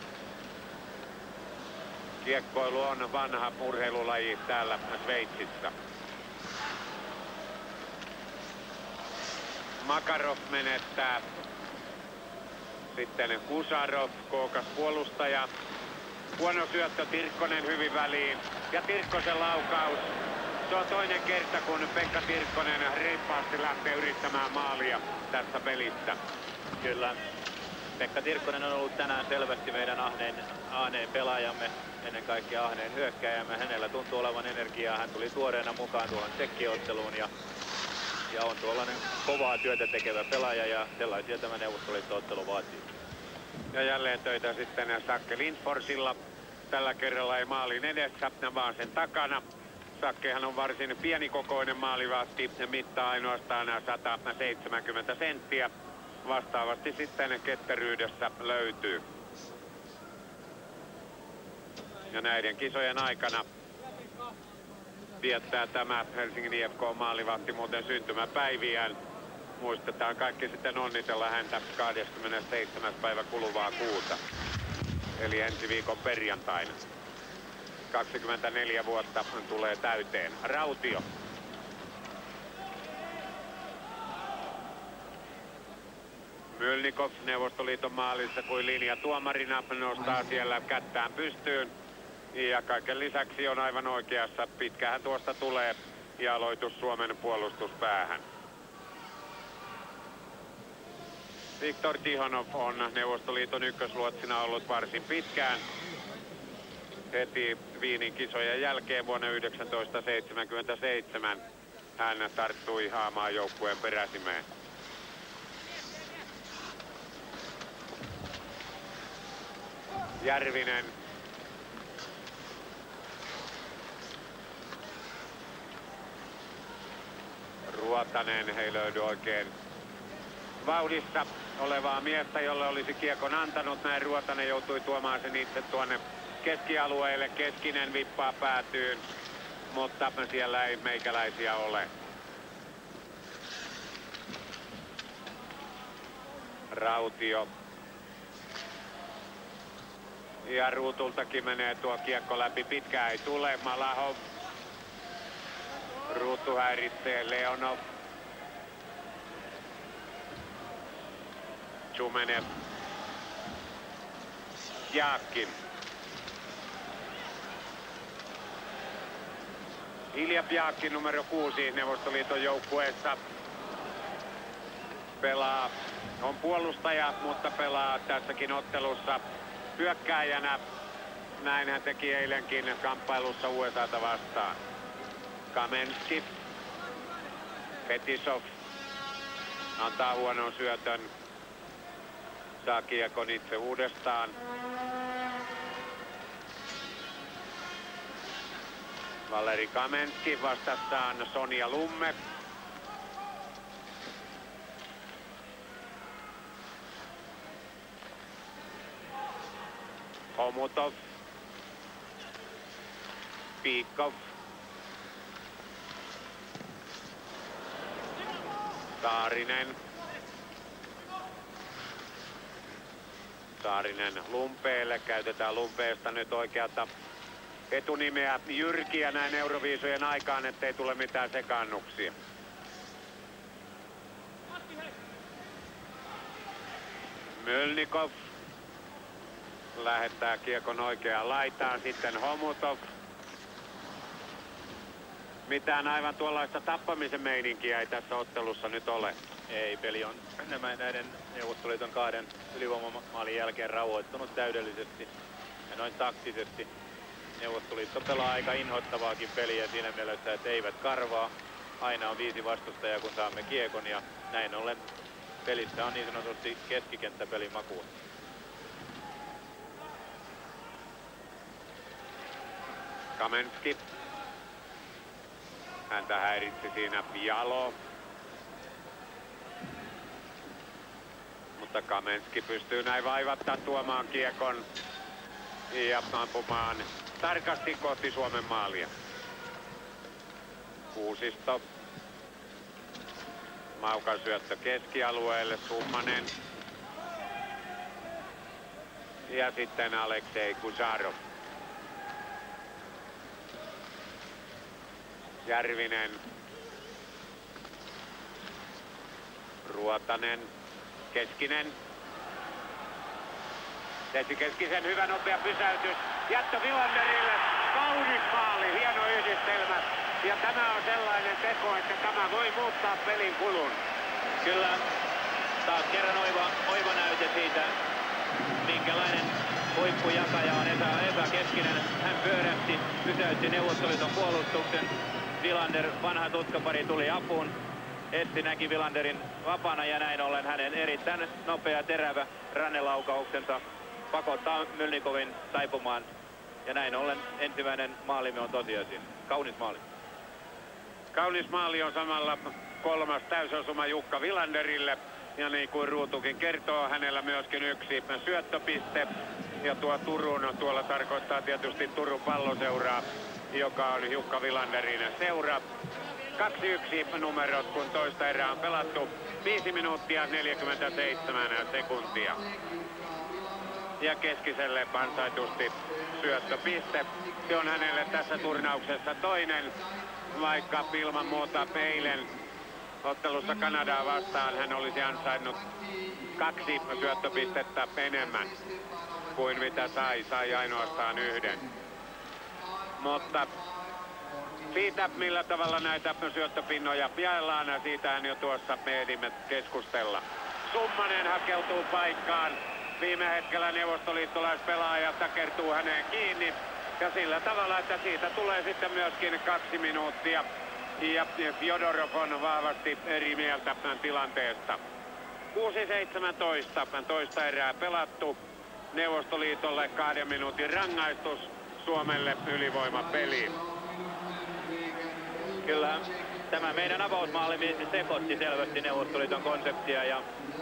Kiekkoilu on vanha urheilulaji täällä Sveitsissä. Makarov menettää. Sitten Kusarov, kookas puolustaja. Huono syöttö, Tirkkonen hyvin väliin. Ja Tirkkosen laukaus. Se on toinen kerta, kun Pekka Tirkkonen reippaasti lähtee yrittämään maalia tässä pelissä. Kyllä. Pekka Tirkkonen on ollut tänään selvästi meidän ahneen pelaajamme, ennen kaikkea ahneen hyökkääjämme. Hänellä tuntuu olevan energiaa. Hän tuli tuoreena mukaan tuohon tsekkiotteluun ja on tuollainen kovaa työtä tekevä pelaaja ja sellaisia tämä Neuvostoliitto-ottelu vaatii. Ja jälleen töitä sitten Sakke Lindforsilla. Tällä kerralla ei maalin edessä, vaan sen takana. Sakkehan on varsin pienikokoinen maalivahti, mittaa ainoastaan 170 senttiä. Vastaavasti sitten ketteryydessä löytyy. Ja näiden kisojen aikana viettää tämä Helsingin IFK-maalivahti muuten syntymäpäiviään. Muistetaan kaikki sitten onnitella häntä 27. päivä kuluvaa kuuta. Eli ensi viikon perjantaina. 24 vuotta tulee täyteen. Rautio. Mylnikov Neuvostoliiton maalissa kuin linjatuomarina nostaa siellä kättään pystyyn. Ja kaiken lisäksi on aivan oikeassa. Pitkähän tuosta tulee ja aloitus Suomen puolustuspäähän. Viktor Tihonov on Neuvostoliiton ykkösluotsina ollut varsin pitkään. Heti Viinin kisojen jälkeen vuonna 1977 hän tarttui Haamaan joukkueen peräsimeen. Järvinen. Ruottanen ei löydy oikein vauhdissa olevaa miestä, jolle olisi kiekon antanut. Näin Ruotanen joutui tuomaan sen itse tuonne keskialueelle. Keskinen vippaa päätyyn, mutta siellä ei meikäläisiä ole. Rautio. Ja Ruutultakin menee tuo kiekko läpi. Pitkään ei tule. Malahov. Ruutu häiritsee. Leonov. Tjumenev. Jaakin. Ilja Jaakin numero 6 Neuvostoliiton joukkueessa. Pelaa, on puolustaja, mutta pelaa tässäkin ottelussa hyökkääjänä. Näin hän teki eilenkin kamppailussa USA:ta vastaan. Kamenski. Fetisov antaa huonon syötön. Saa kiekon itse uudestaan. Valeri Kamenski vastassaan Sonja Lumme. Homutov. Piikov. Saarinen. Saarinen Lumpeelle. Käytetään Lumpeesta nyt oikeata etunimeä Jyrkiä näin Euroviisujen aikaan, ettei tule mitään sekaannuksia. Mylnikov lähettää kiekon oikeaan laitaan, sitten Homutov. Mitään aivan tuollaista tappamisen meininkiä ei tässä ottelussa nyt ole. Ei, peli on näiden Neuvostoliiton 2 ylivoimamaalin jälkeen rauhoittunut täydellisesti ja noin taktisesti. Neuvostoliitto pelaa aika inhottavaakin peliä siinä mielessä, että eivät karvaa. Aina on 5 vastustajaa, kun saamme kiekon, ja näin ollen pelissä on niin sanotusti keskikenttäpelin makuun. Kamenski. Häntä häiritsi siinä Jalo. Mutta Kamenski pystyy näin vaivatta tuomaan kiekon ja ampumaan tarkasti kohti Suomen maalia. Kuusisto. Maukan syöttö keskialueelle. Summanen. Ja sitten Aleksei Kuzarov. Järvinen. Ruotanen. Keskinen. Tehti Keskisen hyvä nopea pysäytys. Jättö Wilanderille. Kaunis maali. Hieno yhdistelmä. Ja tämä on sellainen teko, että tämä voi muuttaa pelin kulun. Kyllä taas kerran oiva näyte siitä, minkälainen huippujakaja on Esa Keskinen. Hän pyörähti, pysäytti Neuvostoliiton puolustuksen. Wilander, vanha tutkapari, tuli apuun. Essi näki Wilanderin vapaana ja näin ollen hänen erittäin nopea terävä rannelaukauksensa pakottaa Mylnikovin taipumaan. Ja näin ollen ensimmäinen maalimme on tosiasia. Kaunis maali. Kaunis maali on samalla 3. täysosuma Jukka Wilanderille. Ja niin kuin Ruutukin kertoo, hänellä myöskin 1 syöttöpiste. Ja tuo Turun, tuolla tarkoittaa tietysti Turun Palloseuraa, joka on Jukka Wilanderin seura. 2-1 numerot, kun toista erää on pelattu. 5 minuuttia 47 sekuntia. Ja Keskiselle ansaitusti syöttöpiste. Se on hänelle tässä turnauksessa toinen, vaikka ilman muuta eilen ottelussa Kanadaa vastaan hän olisi ansainnut 2 syöttöpistettä enemmän kuin mitä sai ainoastaan 1. Mutta siitä, millä tavalla näitä syöttöpinnoja jaellaan, siitähän jo tuossa me ehdimme keskustella. Summanen hakeutuu paikkaan. Viime hetkellä neuvostoliittolaispelaaja takertuu häneen kiinni. Ja sillä tavalla, että siitä tulee sitten myöskin 2 minuuttia. Ja Fjodorov on vahvasti eri mieltä tilanteesta. 6-17, toista erää pelattu. Neuvostoliitolle 2 minuutin rangaistus, Suomelle ylivoimapeli. Kyllä Tämä meidän avausmaalimme sekoitti selvästi Neuvostoliiton konseptia ja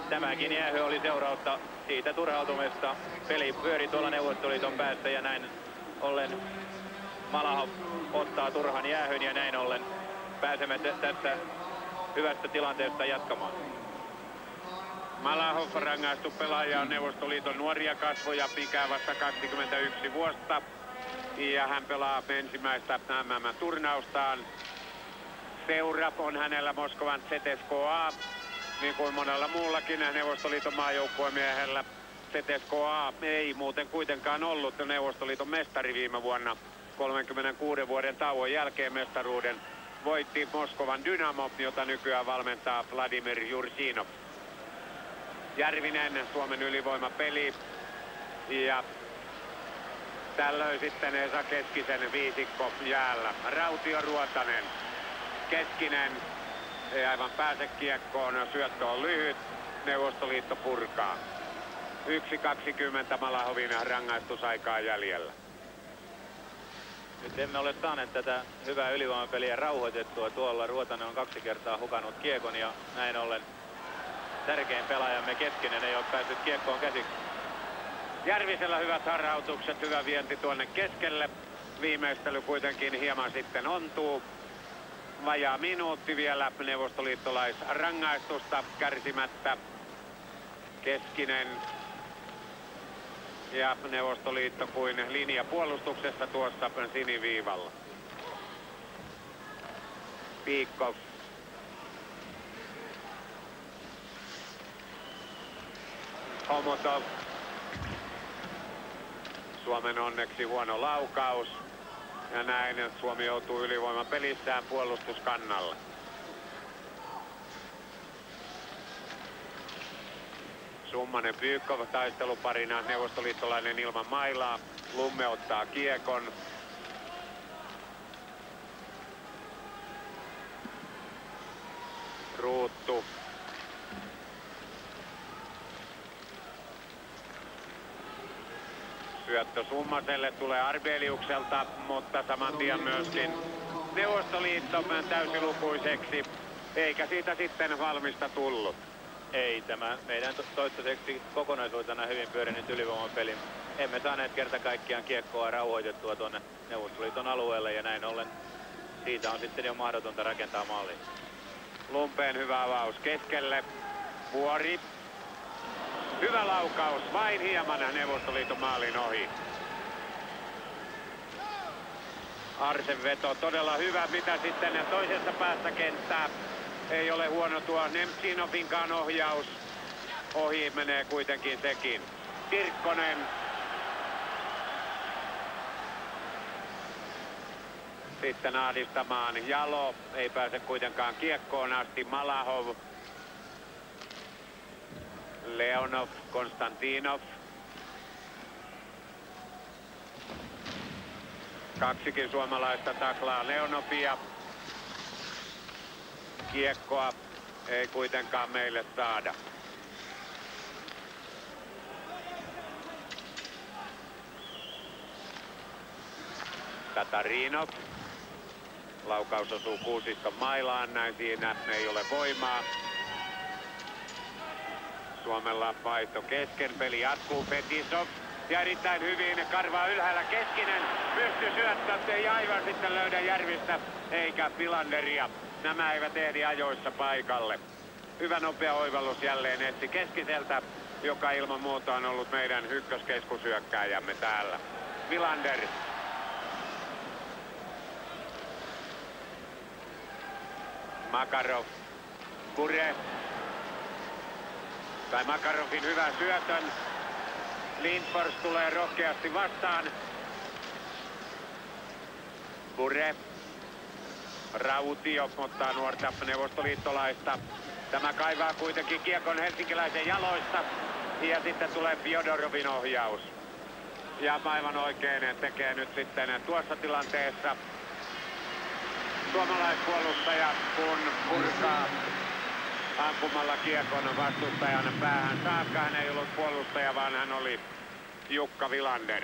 tämäkin jäähy oli seurausta siitä turhautumesta. Peli pyöri tuolla Neuvostoliiton päässä ja näin ollen Malahov ottaa turhan jäähyn ja näin ollen pääsemme tästä hyvästä tilanteesta jatkamaan. Malahov rangaistu pelaaja on Neuvostoliiton nuoria kasvoja, ikää vasta 21 vuotta. Ja hän pelaa ensimmäistä MM-turnaustaan. Seura on hänellä Moskovan ZSKA, niin kuin monella muullakin Neuvostoliiton maajoukkuemiehellä. ZSKA ei muuten kuitenkaan ollut Neuvostoliiton mestari viime vuonna. 36 vuoden tauon jälkeen mestaruuden voitti Moskovan Dynamo, jota nykyään valmentaa Vladimir Jursinov. Järvinen, Suomen ylivoimapeli. Ja tällöin sitten Esa Keskisen viisikko jäällä. Rautio, Ruotanen, Keskinen ei aivan pääse kiekkoon, syöttö on lyhyt, Neuvostoliitto purkaa. 1.20 Malahovin rangaistusaikaa jäljellä. Nyt emme ole saaneet tätä hyvää ylivoimapeliä rauhoitettua. Tuolla Ruotanen on 2 kertaa hukannut kiekon ja näin ollen tärkein pelaajamme Keskinen ei ole päässyt kiekkoon käsiksi. Järvisellä hyvät harhautukset, hyvä vienti tuonne keskelle. Viimeistely kuitenkin hieman sitten ontuu. Vajaa minuutti vielä neuvostoliittolaisrangaistusta kärsimättä. Keskinen ja Neuvostoliitto kuin linja puolustuksessa tuossa siniviivalla. Piikkov. Homotov. Suomen onneksi huono laukaus. Ja näin Suomi joutuu ylivoimapelissään puolustuskannalle. Summanen Pyykkov taisteluparina, neuvostoliittolainen ilman mailaa. Lumme ottaa kiekon. Ruuttu. Syöttö Summaselle tulee Arbeliukselta, mutta saman tien myöskin Neuvostoliitto täysilukuiseksi, eikä siitä sitten valmista tullut. Ei, tämä meidän toistaiseksi kokonaisuutena hyvin pyörinyt ylivoimapeli. Emme saaneet kerta kaikkiaan kiekkoa rauhoitettua tuonne Neuvostoliiton alueelle ja näin ollen siitä on sitten jo mahdotonta rakentaa maaliin. Lumpeen hyvä avaus keskelle. Vuori. Hyvä laukaus, vain hieman Neuvostoliiton maalin ohi. Arsen veto todella hyvä, mitä sitten toisessa päässä kenttää. Ei ole huono tuo Nemtsinovinkaan ohjaus. Ohi menee kuitenkin sekin. Tirkkonen. Sitten ahdistamaan Jalo. Ei pääse kuitenkaan kiekkoon asti. Malahov. Leonov, Konstantinov. Kaksikin suomalaista taklaa Leonovia. Kiekkoa ei kuitenkaan meille saada. Tatarinov. Laukaus osuu Kuusiston mailaan, näin siinä ei ole voimaa. Suomella vaihto kesken, peli jatkuu. Fetisov ja erittäin hyvin karvaa ylhäällä Keskinen. Pystysyöttö, ei aivan sitten löydä Järvistä eikä Filanderia. Nämä eivät ehdi ajoissa paikalle. Hyvä nopea oivallus jälleen Essi Keskiseltä, joka ilman muuta on ollut meidän ykköskeskusyökkääjämme täällä. Filander. Makarov. Kure. Tai Makarovin hyvä syötön. Lindfors tulee rohkeasti vastaan. Kure. Rautio ottaa nuorta neuvostoliittolaista. Tämä kaivaa kuitenkin kiekon helsinkiläisen jaloista. Ja sitten tulee Fjodorovin ohjaus. Ja aivan oikein tekee nyt sitten tuossa tilanteessa suomalaispuolustaja, kun purkaa ampumalla kiekon vastustajan päähän saakka. Hän ei ollut puolustaja, vaan hän oli Jukka Vilander.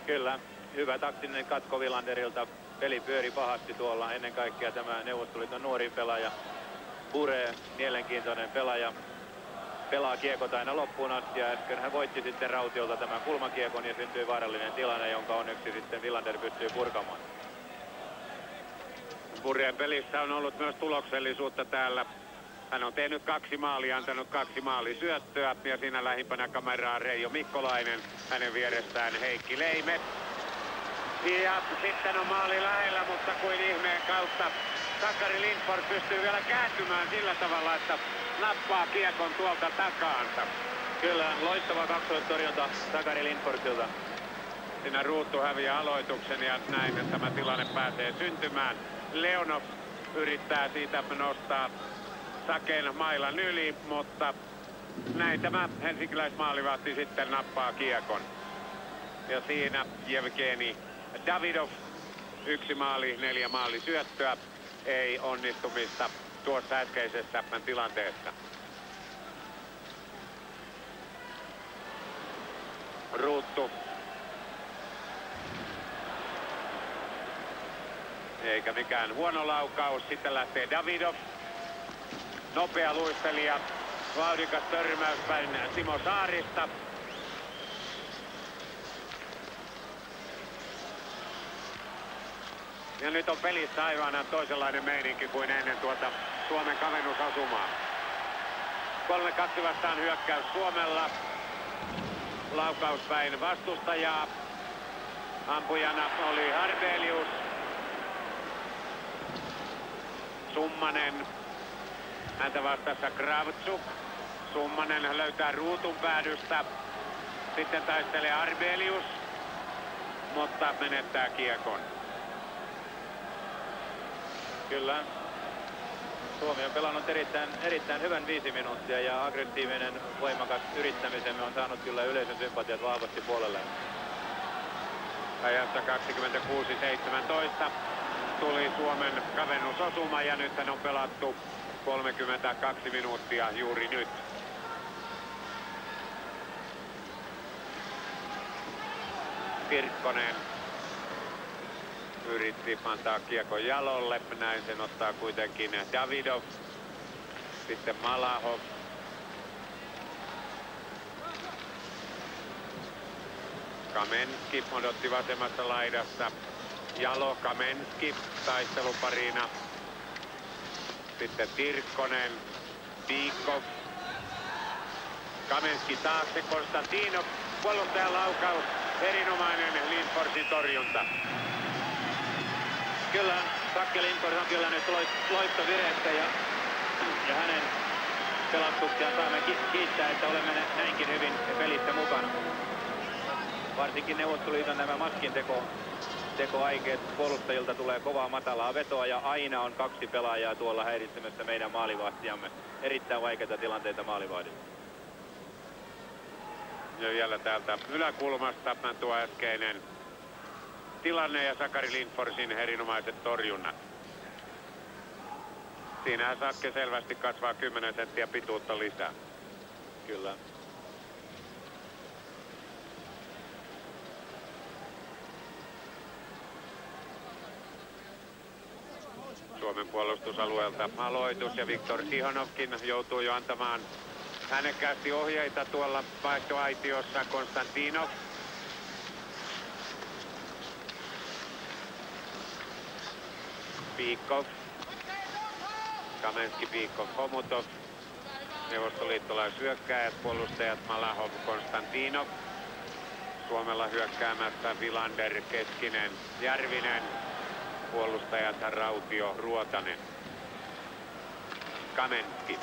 Kyllä, hyvä taktinen katko Vilanderilta. peli pyöri pahasti tuolla. Ennen kaikkea tämä Neuvostoliiton nuorin pelaaja Bure, mielenkiintoinen pelaaja. Pelaa kiekot aina loppuun asti ja äsken hän voitti sitten Rautiolta tämän kulmakiekon ja syntyi vaarallinen tilanne, jonka onneksi sitten Wilander pystyy purkamaan. Bureen pelissä on ollut myös tuloksellisuutta täällä. Hän on tehnyt 2 maalia, antanut 2 maalisyöttöä ja siinä lähimpänä kameraa Reijo Mikkolainen, hänen vierestään Heikki Leime. Ja sitten on maali lähellä, mutta kuin ihmeen kautta Sakari Lindfors pystyy vielä kääntymään sillä tavalla, että nappaa kiekon tuolta takaansa. Kyllä, loistava kaksoistorjunta Sakari Lindforsilta. Siinä Ruuttu häviää aloituksen ja näin että tämä tilanne pääsee syntymään. Leonov yrittää siitä nostaa Saken mailan yli, mutta näin tämä helsinkiläismaalivahti sitten nappaa kiekon. Ja siinä Jevgeni Davidov, 1 maali, 4 maalisyöttöä, ei onnistumista tuossa äskeisessä tilanteessa. Ruuttu. Eikä mikään huono laukaus. Sitten lähtee Davidov. Nopea luistelija. Vauhdikas törmäys päin Simo Saarista. Ja nyt on pelissä aivan toisenlainen meininki kuin ennen tuota Suomen kavennusosumaa. 3-2 vastaan hyökkäys Suomella. Laukaus päin vastustajaa. Ampujana oli Harbelius. Summanen. Häntä vastassa Kravtsuk. Summanen löytää Ruutun päädystä. Sitten taistelee Harbelius. Mutta menettää kiekon. Kyllä. Suomi on pelannut erittäin hyvän 5 minuuttia ja aggressiivinen, voimakas yrittämisemme on saanut kyllä yleisön sympatiat vahvasti puolelleen. Ajassa 26-17 tuli Suomen kavennusosuma ja nyt on pelattu 32 minuuttia juuri nyt. Kirkkonen yritti antaa kiekon jalolle, näin sen ottaa kuitenkin Davidov, sitten Malahov. Kamenski odotti vasemmassa laidassa. Jalo, Kamenski taisteluparina. Sitten Tirkkonen, Piikov. Kamenski taakse, Konstantinov. Puolustajan laukaus, erinomainen Lindforsin torjunta. Kyllä, Sakke Lindfors on kyllä nyt loistovireessä ja hänen pelastuksiaan saamme kiittää, että olemme näinkin hyvin pelissä mukana. Varsinkin Neuvostoliiton nämä maskintekoaikeet puolustajilta tulee kovaa matalaa vetoa ja aina on 2 pelaajaa tuolla häiritsemässä meidän maalivahtiamme. Erittäin vaikeita tilanteita maalivahdilla. Ja vielä täältä yläkulmasta tuo äskeinen tilanne ja Sakari Lindforsin erinomaiset torjunnat. Siinähän Sakke selvästi kasvaa 10 senttiä pituutta lisää. Kyllä. Suomen puolustusalueelta aloitus ja Viktor Tihonovkin joutuu jo antamaan äänekkäästi ohjeita tuolla vaihtoaitiossa. Konstantinov. Piikov. Kamenski, Piikov, Homutov. Neuvostoliittolaisyökkääjät, puolustajat Malahov, Konstantinov. Suomella hyökkäämässä Wilander, Keskinen, Järvinen. Puolustajat Rautio, Ruotanen. Kamenski.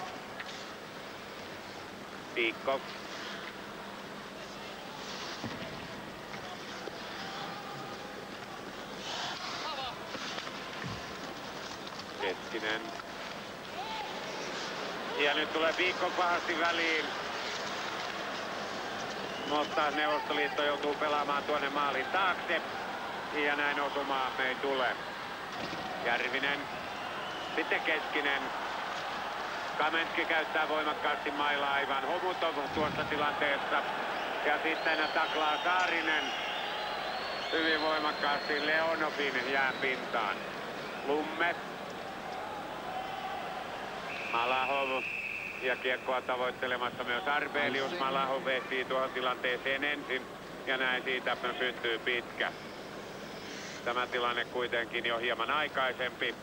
Piikov. Keskinen. Ja nyt tulee Piikov pahasti väliin. Mutta Neuvostoliitto joutuu pelaamaan tuonne maalin taakse. Ja näin osumaa ei tule. Järvinen. Sitten Keskinen. Kamenski käyttää voimakkaasti mailaa aivan Homutov tuossa tilanteessa. Ja sitten taklaa Saarinen. hyvin voimakkaasti Leonovin jääpintaan. Lumme. Malahov ja kiekkoa tavoittelemassa myös Arbelius. Malahov ehtii tuohon tilanteeseen ensin ja näin siitä syntyy pitkä. Tämä tilanne kuitenkin jo hieman aikaisempi.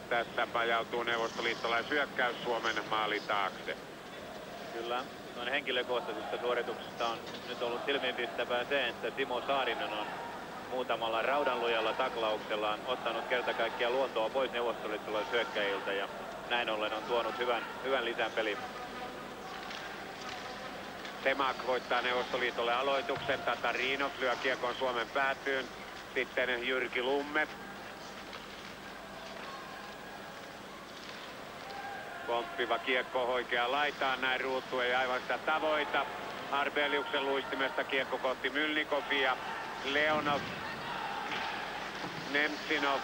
Tässä pajautuu neuvostoliittolaishyökkäys Suomen maalin taakse. Kyllä, noin henkilökohtaisista suorituksista on nyt ollut silmiinpistävää se, että Timo Saarinen on muutamalla raudanlujalla taklauksellaan ottanut kerta kaikkiaan luontoa pois neuvostoliittolaishyökkäjiltä ja näin ollen on tuonut hyvän lisän peliin. Semak voittaa Neuvostoliitolle aloituksen. Tatarinov lyö kiekon Suomen päätyyn. Sitten Jyrki Lumme. Pomppiva kiekko oikeaan laitaan. Näin Ruutu ei aivan sitä tavoita. Arbeliuksen luistimesta kiekko kohti Mylnikovia. Leonov. Nemtsinov.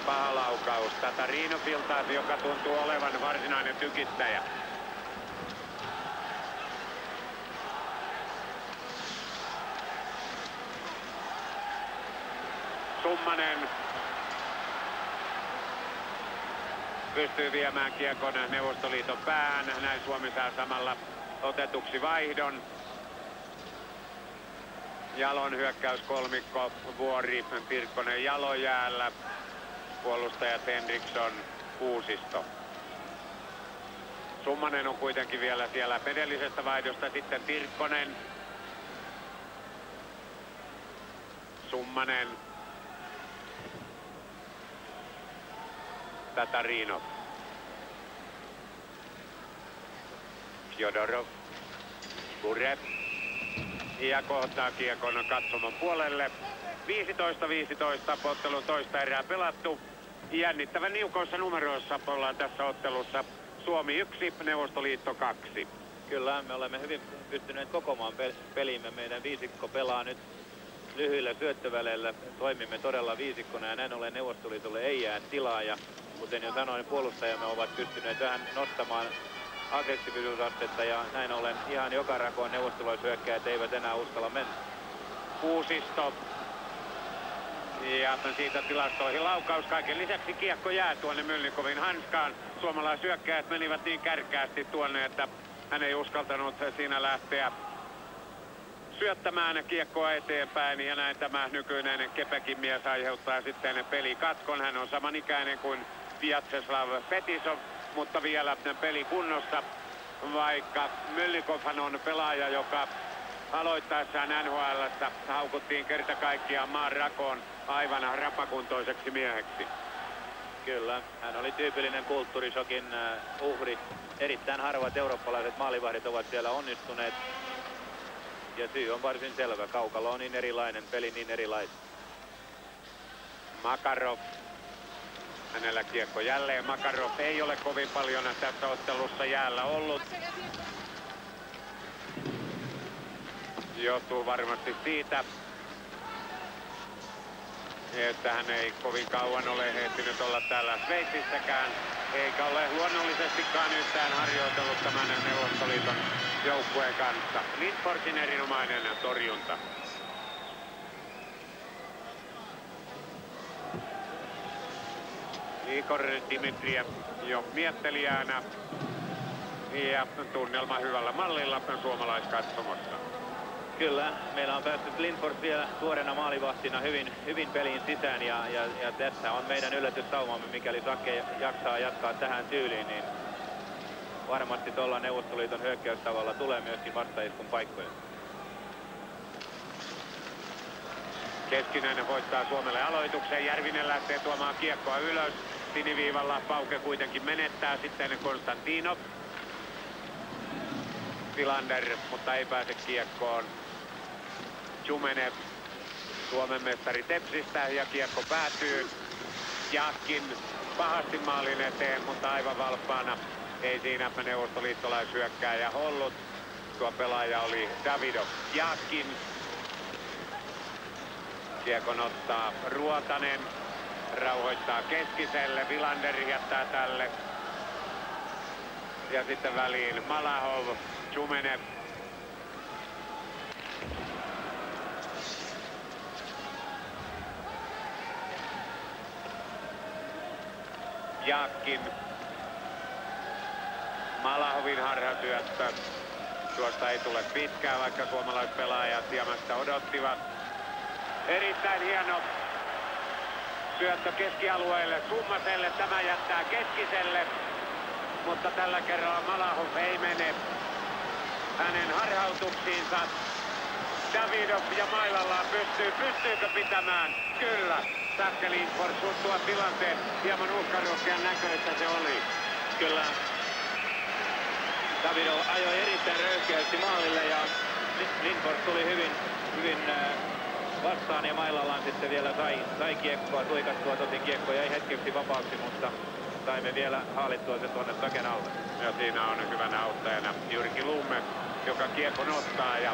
Paha laukaus Tatarinovilta, joka tuntuu olevan varsinainen tykittäjä. Summanen pystyy viemään kiekon Neuvostoliiton päähän. Näin Suomi saa samalla otetuksi vaihdon. Jalon hyökkäyskolmikko, Vuori, Pirkkonen Jalojäällä. Puolustajat Henriksson, Kuusisto. Summanen on kuitenkin vielä siellä edellisestä vaihdosta. Sitten Pirkkonen. Summanen. Tatarinov. Fjodorov. Burev. Ja kohtaa kiekon katsomon puolelle. 15-15 ottelun toista erää pelattu. Jännittävän niukoissa numeroissa ollaan tässä ottelussa. Suomi 1, Neuvostoliitto 2. Kyllä, me olemme hyvin pystyneet kokomaan pelimme. Meidän viisikko pelaa nyt lyhyillä syöttöväleillä. Toimimme todella viisikkona ja näin ollen Neuvostoliitolle ei jää tilaa. Ja kuten jo sanoin, puolustajamme ovat pystyneet vähän nostamaan aggressiivisuusastetta ja näin ollen ihan joka rakoon neuvostolaishyökkäjät eivät enää uskalla mennä. Kuusisto. Ja siitä tilastoihin laukaus. Kaiken lisäksi kiekko jää tuonne Mylnikovin hanskaan. Suomalaisyökkäjät menivät niin kärkkäästi tuonne, että hän ei uskaltanut siinä lähteä syöttämään kiekkoa eteenpäin. Ja näin tämä nykyinen Kepekin mies aiheuttaa sitten pelikatkon. Hän on samanikäinen kuin Vjatseslav Fetisov, mutta vielä peli kunnossa. Vaikka Mylnikovhan on pelaaja, joka aloittaessaan NHL:ssä haukuttiin kerta kaikkiaan maan rakoon aivan rapakuntoiseksi mieheksi. Kyllä, hän oli tyypillinen kulttuurisokin uhri. Erittäin harvat eurooppalaiset maalivahdit ovat siellä onnistuneet. Ja syy on varsin selvä. Kaukalo on niin erilainen, peli niin erilainen. Makarov. Hänellä kiekko jälleen. Makarov ei ole kovin paljon tässä ottelussa jäällä ollut. Johtuu varmasti siitä, että hän ei kovin kauan ole ehtinyt olla täällä Sveitsissäkään, eikä ole luonnollisestikaan yhtään harjoitellut tämän Neuvostoliiton joukkueen kanssa. Lindforsin erinomainen torjunta. Igor Dimitriev jo miettelijänä ja tunnelma hyvällä mallilla suomalaiskatsomossa. Kyllä, meillä on päässyt Lindfors vielä tuoreena maalivahtina hyvin peliin sisään ja tässä on meidän yllätyssaumamme, mikäli Sake jaksaa jatkaa tähän tyyliin, niin varmasti tuolla Neuvostoliiton hyökkäystavalla tulee myöskin vastaiskun paikkoja. Keskinen voittaa Suomelle aloituksen, Järvinen lähtee tuomaan kiekkoa ylös, siniviivalla Pauke kuitenkin menettää, sitten Konstantinov. Tilander, mutta ei pääse kiekkoon. Jumenev, Suomen mestari Tepsistä ja kiekko päätyy. Jaakkin pahasti maalin eteen, mutta aivan valppaana ei siinä neuvostoliittolaishyökkääjä ollut. Tuo pelaaja oli Davidov. Jaakkin. Kiekon ottaa Ruotanen. Rauhoittaa Keskiselle. Vilander jättää tälle. Ja sitten väliin Malahov, Jumenev, Jaakin. Malahovin harhasyöttö. Tuosta ei tule pitkään, vaikka suomalaispelaajat Jämästä odottivat. Erittäin hieno syöttö keskialueelle Summaselle. Tämä jättää Keskiselle. Mutta tällä kerralla Malahov ei mene hänen harhautuksiinsa. Davidov ja mailallaan pystyykö pitämään? Kyllä. Sakke Lindfors suuttua tilanteen. Hieman uhkarohkean näköistä se oli. Kyllä. Davidov ajoi erittäin röyhkeästi maalille ja Lindfors tuli hyvin vastaan ja mailallaan sitten vielä sai kiekkoa tuikattua. Tosin kiekko jäi hetkeksi vapaaksi, mutta saimme vielä haalittua sen tuonne Saken alle. Ja siinä on hyvänä auttajana Jyrki Lumme, joka kiekon ottaa ja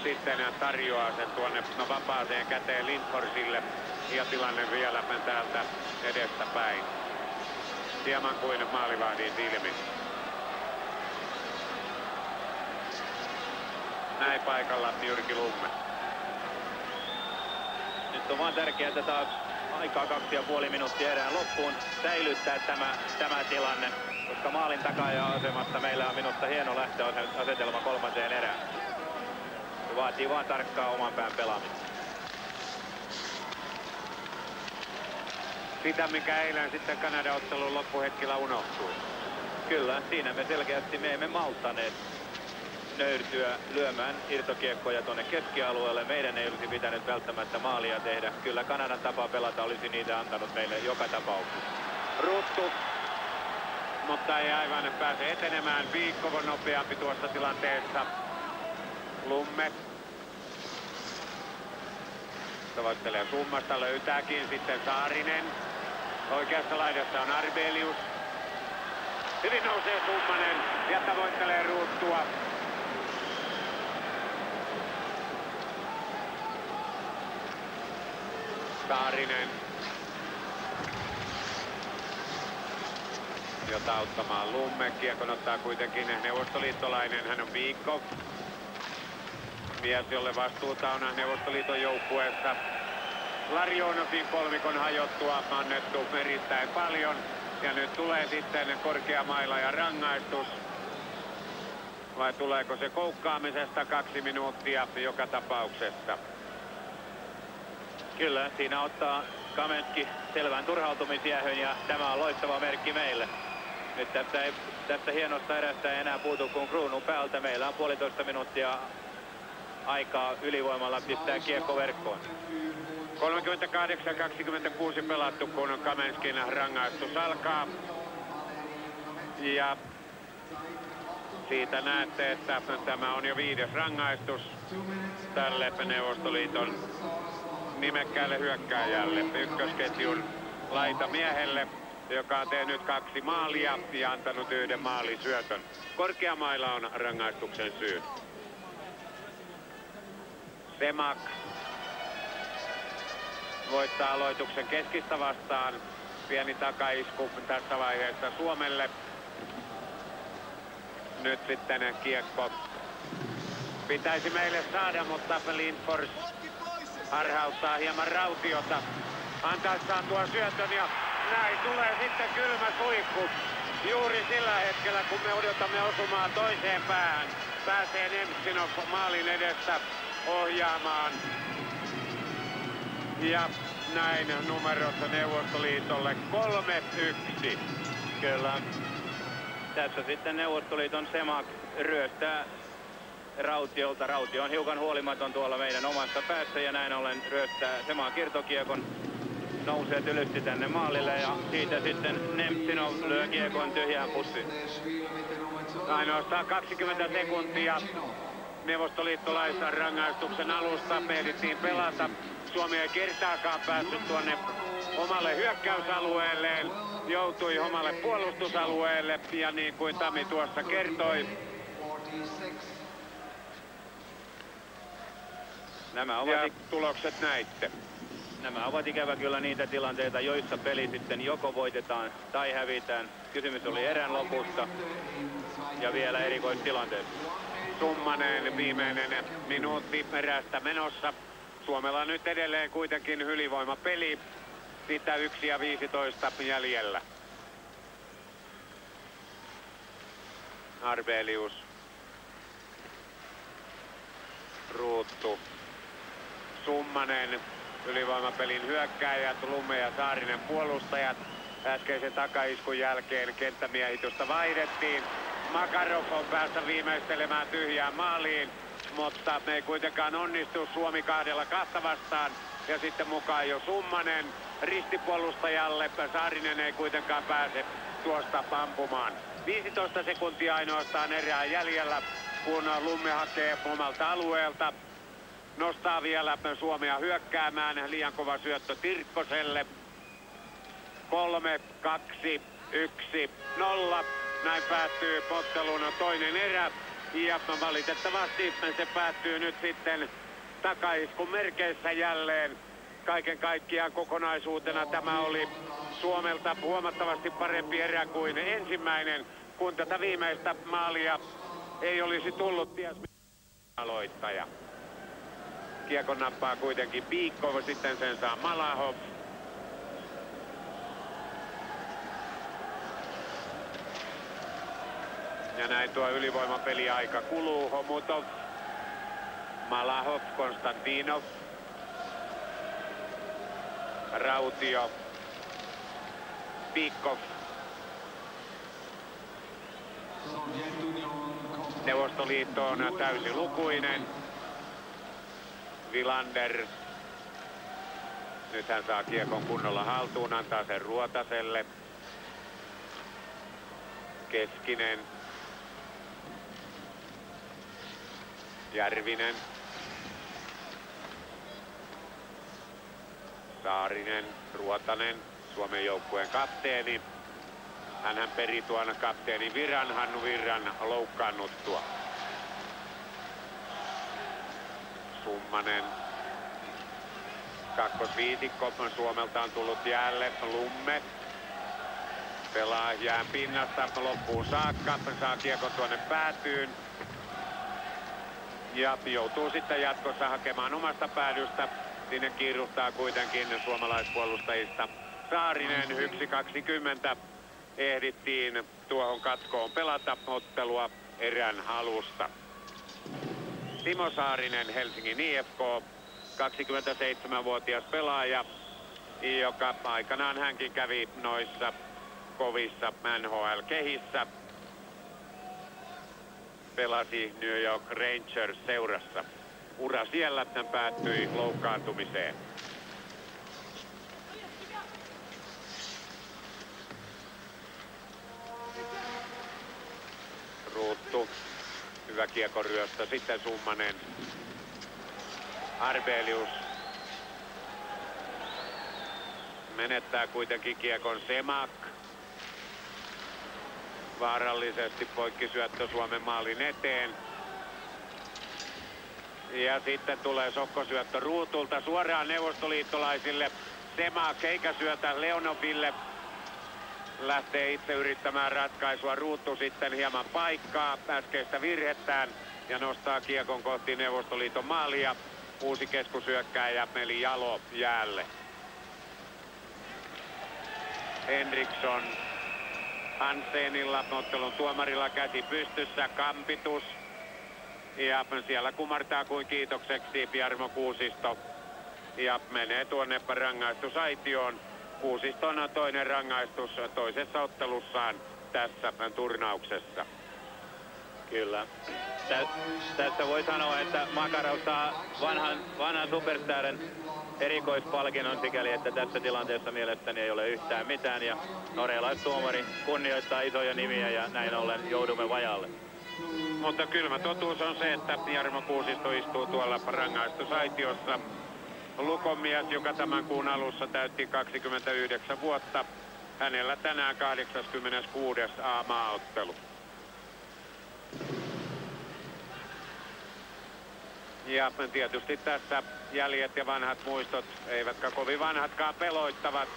sitten tarjoaa sen tuonne vapaaseen käteen Lindforsille. Ja tilanne vielä täältä edestä päin. Hieman kuin maalivahdin silmin. Näin paikalla Jyrki Lumme. Nyt on vaan tärkeää, että taas aikaa 2,5 minuuttia erään loppuun säilyttää tämä tilanne, koska maalin takaaja-asemasta meillä on minusta hieno lähtöasetelma kolmanteen erään. Se vaatii vaan tarkkaa oman pään pelaamista. Sitä, mikä eilen sitten Kanadan ottelun loppuhetkellä unohtui. Kyllä, siinä me selkeästi emme malttaneet nöyrtyä lyömään irtokiekkoja tuonne keskialueelle. Meidän ei olisi pitänyt välttämättä maalia tehdä. Kyllä Kanadan tapa pelata olisi niitä antanut meille joka tapauksessa. Ruttu, mutta ei aivan pääse etenemään. Viikko on nopeampi tuossa tilanteessa. Lumme. Tavoittelee Summasta, löytääkin sitten Saarinen. Oikeassa laidassa on Arbelius. Hyvin nousee Summanen ja tavoittelee Ruttua. Saarinen. Jota auttamaan Lumme. Kiekon ottaa kuitenkin neuvostoliittolainen. Hän on Viikko. Mies, jolle vastuuta on Neuvostoliiton joukkueessa. Larionovin kolmikon hajottua annettu erittäin paljon. Ja nyt tulee sitten korkea maila ja rangaistus. Vai tuleeko se koukkaamisesta 2 minuuttia joka tapauksessa? Kyllä, siinä ottaa Kamenski selvän turhautumisjäähyn ja tämä on loistava merkki meille. Nyt tästä hienosta erästä ei enää puutu kuin kruunun päältä. Meillä on 1,5 minuuttia aikaa ylivoimalla pistää kiekko verkkoon. 38-26 pelattu, kun Kamenskin rangaistus alkaa. Ja siitä näette, että tämä on jo 5. rangaistus tälle Neuvostoliiton nimekkäälle hyökkääjälle. Ykkösketjun laitamiehelle, joka on tehnyt 2 maalia ja antanut 1 maalisyötön. Korkeamailla on rangaistuksen syy. Semak voittaa aloituksen Keskistä vastaan. Pieni takaisku tässä vaiheessa Suomelle. Nyt sitten kiekko pitäisi meille saada, mutta Lindfors harhauttaa hieman Rautiota antaessaan tuon syötön ja näin tulee sitten kylmä suihku. Juuri sillä hetkellä, kun me odotamme osumaan toiseen päähän, pääsee Nemtsinov maalin edestä ohjaamaan. Ja näin numerossa Neuvostoliitolle 3-1. Kyllä. Tässä sitten Neuvostoliiton Semak ryöstää Rautiolta. Rautio on hiukan huolimaton tuolla meidän omassa päässä ja näin ollen ryöstää Semak irtokiekon. Nousee tylysti tänne maalille ja siitä sitten Nemtsinov lyö kiekon tyhjään pussiin. Ainoastaan 20 sekuntia neuvostoliittolaisen rangaistuksen alusta ehdittiin pelata. Suomi ei kertaakaan päässyt tuonne omalle hyökkäysalueelleen, joutui omalle puolustusalueelle ja niin kuin Tami tuossa kertoi, ja tulokset näitte. Nämä ovat ikävä kyllä niitä tilanteita, joissa peli sitten joko voitetaan tai hävitään. Kysymys oli erän lopusta ja vielä erikoistilanteessa. Summanen viimeinen minuutti erästä menossa. Suomella on nyt edelleen kuitenkin ylivoimapeli. Sitä 1:15 jäljellä. Arbelius, Ruuttu, Summanen, ylivoimapelin hyökkääjät, Lumme ja Saarinen puolustajat. Äskeisen takaiskun jälkeen kenttämiehitystä vaihdettiin. Makarov on päässä viimeistelemään tyhjään maaliin, mutta me ei kuitenkaan onnistu. Suomi 2-2 vastaan ja sitten mukaan jo Summanen ristipuolustajalle. Saarinen ei kuitenkaan pääse tuosta ampumaan. 15 sekuntia ainoastaan erää jäljellä, kun Lumme hakee omalta alueelta. Nostaa vielä Suomea hyökkäämään. Liian kova syöttö Tirkkoselle. 3, 2, 1, 0. Näin päättyy ottelun toinen erä. Ja valitettavasti se päättyy nyt sitten takaiskun merkeissä jälleen. Kaiken kaikkiaan kokonaisuutena tämä oli Suomelta huomattavasti parempi erä kuin ensimmäinen, kun tätä viimeistä maalia ei olisi tullut ties aloittaja. Kiekon nappaa kuitenkin Piikko, sitten sen saa Malahov. Ja näin tuo ylivoimapeliaika kuluu. Homutov, Malahov, Konstantinov, Rautio, Piikov. Neuvostoliitto on täysilukuinen. Vilander. Nyt hän saa kiekon kunnolla haltuun, antaa sen Ruotaselle. Keskinen. Järvinen. Saarinen, Ruotanen, Suomen joukkueen kapteeni. Hänhän peri tuon kapteenin viran, Hannu Virran loukkaannuttua. Summanen. Kakkosviisikko Suomelta on tullut jäälle. Lumme. Pelaa jään pinnasta loppuun saakka. Saa kiekon tuonne päätyyn. Ja joutuu sitten jatkossa hakemaan omasta päädystä. Sinne kiiruhtaa kuitenkin suomalaispuolustajista Saarinen. 1.20 ehdittiin tuohon katkoon pelata ottelua erän alusta. Timo Saarinen, Helsingin IFK, 27-vuotias pelaaja, joka aikanaan hänkin kävi noissa kovissa NHL-kehissä. Pelasi New York Rangers seurassa. Ura siellä päättyi loukkaantumiseen. Ruuttu. Hyvä kiekoryöstö. Sitten Summanen. Arbelius. Menettää kuitenkin kiekon Semak. Vaarallisesti poikkisyöttö Suomen maalin eteen. Ja sitten tulee sokkosyöttö Ruutulta suoraan neuvostoliittolaisille. Semak eikä syötä Leonoville. Lähtee itse yrittämään ratkaisua. Ruuttu sitten hieman paikkaa äskeistä virhettään ja nostaa kiekon kohti Neuvostoliiton maalia. Uusi keskusyökkääjä Meli Jalo jäälle. Henriksson Hansenilla, ottelun tuomarilla käsi pystyssä, kampitus. Ja siellä kumartaa kuin kiitokseksi Jarmo Kuusisto. Ja menee tuonne rangaistusaitioon. Kuusiston toinen rangaistus toisessa ottelussaan tässä turnauksessa. Kyllä. Tässä voi sanoa, että Makarov saa vanhan superstaren erikoispalkinnon sikäli, että tässä tilanteessa mielestäni ei ole yhtään mitään. Ja norjalaistuomari kunnioittaa isoja nimiä ja näin ollen joudumme vajalle. Mutta kylmä totuus on se, että Jarmo Kuusisto istuu tuolla rangaistusaitiossa. Lukomies, joka tämän kuun alussa täytti 29 vuotta. Hänellä tänään 86. A-maaottelu. Ja tietysti tässä jäljet ja vanhat muistot, eivätkä kovin vanhatkaan, peloittavat,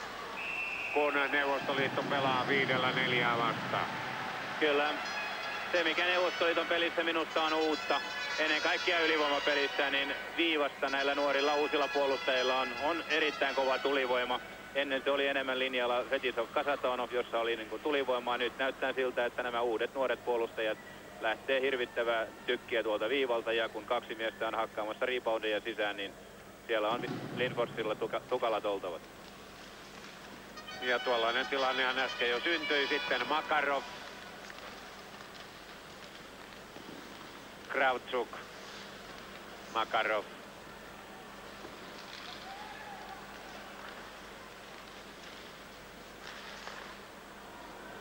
kun Neuvostoliitto pelaa 5-4 vastaan. Kyllä. Se, mikä Neuvostoliiton pelissä minusta on uutta, ennen kaikkea ylivoimapelissä, niin viivasta näillä nuorilla uusilla puolustajilla on erittäin kova tulivoima. Ennen se oli enemmän linjalla Fetisov Kasatonov, jossa oli niin kuin tulivoimaa. Nyt näyttää siltä, että nämä uudet nuoret puolustajat lähtee hirvittävää tykkiä tuolta viivalta, ja kun kaksi miestä on hakkaamassa reboundia sisään, niin siellä on Lindforsilla tukalat oltavat. Ja tuollainen tilannehan äsken jo syntyi. Sitten Makarov, Kravtsuk, Makarov.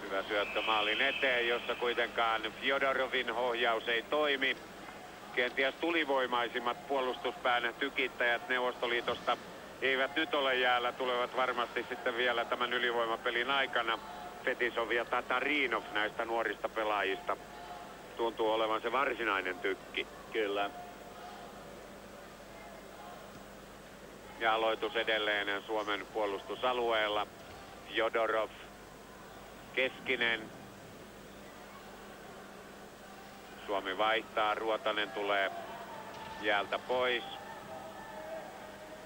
Hyvä syöttö maalin eteen, jossa kuitenkaan Fjodorovin ohjaus ei toimi. Kenties tulivoimaisimmat puolustuspään tykittäjät Neuvostoliitosta eivät nyt ole jäällä, tulevat varmasti sitten vielä tämän ylivoimapelin aikana. Fetisov ja Tatarinov näistä nuorista pelaajista tuntuu olevan se varsinainen tykki. Kyllä. Ja aloitus edelleen Suomen puolustusalueella. Jodorov, Keskinen. Suomi vaihtaa, Ruotanen tulee jäältä pois.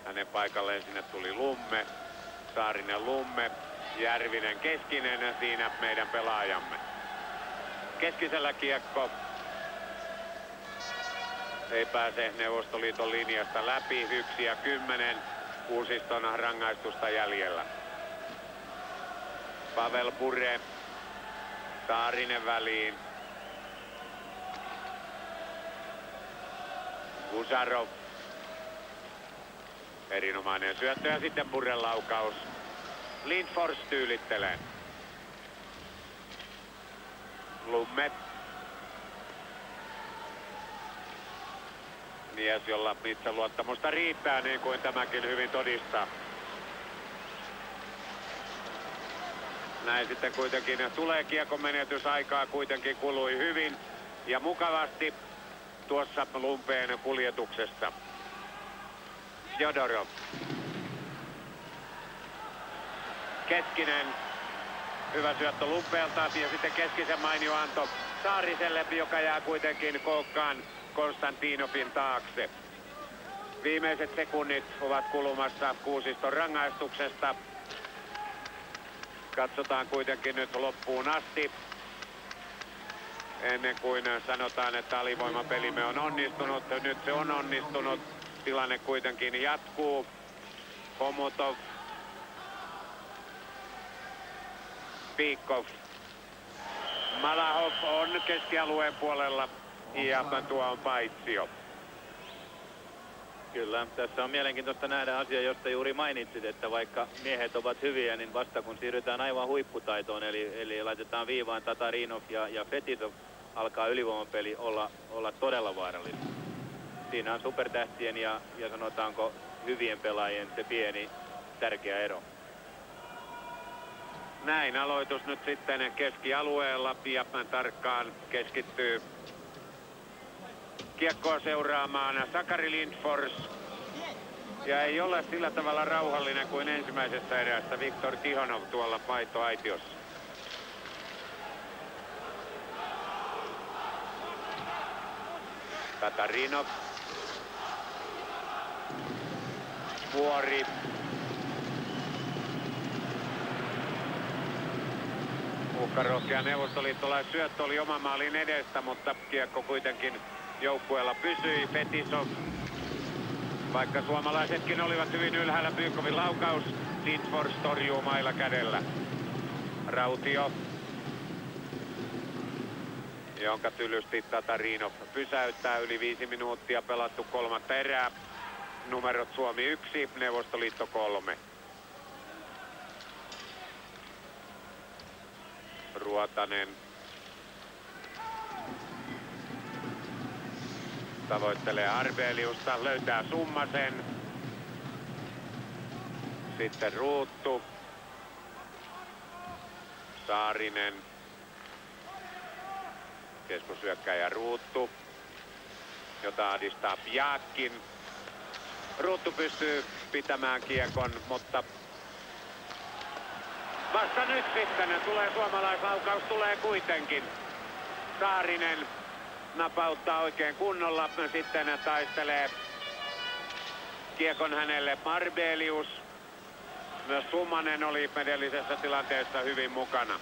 Hänen paikalleen sinne tuli Lumme, Saarinen Lumme, Järvinen Keskinen, siinä meidän pelaajamme. Keskisellä kiekko. Ei pääse Neuvostoliiton linjasta läpi, 1-10, Kuusiston rangaistusta jäljellä. Pavel Bure, Saarinen väliin. Gusarov. Erinomainen syöttö ja sitten Buren laukaus. Lindfors tyylittelee. Lumme. Mies, jolla itseluottamusta riittää, niin kuin tämäkin hyvin todistaa. Näin sitten kuitenkin tulee kiekon menetysaikaa, kuitenkin kului hyvin ja mukavasti tuossa Lumpeen kuljetuksessa. Jodorov. Keskinen. Hyvä syöttö Lumpeelta ja sitten Keskisen mainio anto Saariselle, joka jää kuitenkin kookkaan Konstantinovin taakse. Viimeiset sekunnit ovat kulumassa Kuusiston rangaistuksesta. Katsotaan kuitenkin nyt loppuun asti. Ennen kuin sanotaan, että alivoimapelimme on onnistunut. Nyt se on onnistunut. Tilanne kuitenkin jatkuu. Homutov. Piikov. Malahov on keskialueen puolella ja tuo on paitsio. Kyllä, tässä on mielenkiintoista nähdä asia, josta juuri mainitsit, että vaikka miehet ovat hyviä, niin vasta kun siirrytään aivan huipputaitoon, eli laitetaan viivaan Tatarinov ja Fetisov, alkaa ylivoimapeli olla todella vaarallista. Siinä on supertähtien ja sanotaanko hyvien pelaajien se pieni tärkeä ero. Näin aloitus nyt sitten keskialueella ja tarkkaan keskittyy kiekkoa seuraamaan Sakari Lindfors. Ja ei ole sillä tavalla rauhallinen kuin ensimmäisessä erässä Viktor Tihonov tuolla vaihtoaitiossa. Tatarinov. Vuori. Uhkarohkea neuvostoliittolaissyöttö oli oman maalin edestä, mutta kiekko kuitenkin joukkueella pysyi. Fetisov. Vaikka suomalaisetkin olivat hyvin ylhäällä, Bykovin laukaus. Lindfors torjuu mailla kädellä. Rautio, jonka tylysti Tatarinov pysäyttää. Yli 5 minuuttia pelattu kolmatta erää. Numerot Suomi 1, Neuvostoliitto 3. Ruotanen tavoittelee Arbeliusta, löytää Summasen. Sitten Ruuttu. Saarinen. Keskushyökkäjä Ruuttu, jota ahdistaa Pjakin. Ruuttu pystyy pitämään kiekon, mutta vasta nyt sitten tulee suomalaislaukaus, tulee kuitenkin. Saarinen napauttaa oikein kunnolla, sitten taistelee kiekon hänelle Arbelius. Myös Summanen oli edellisessä tilanteessa hyvin mukana.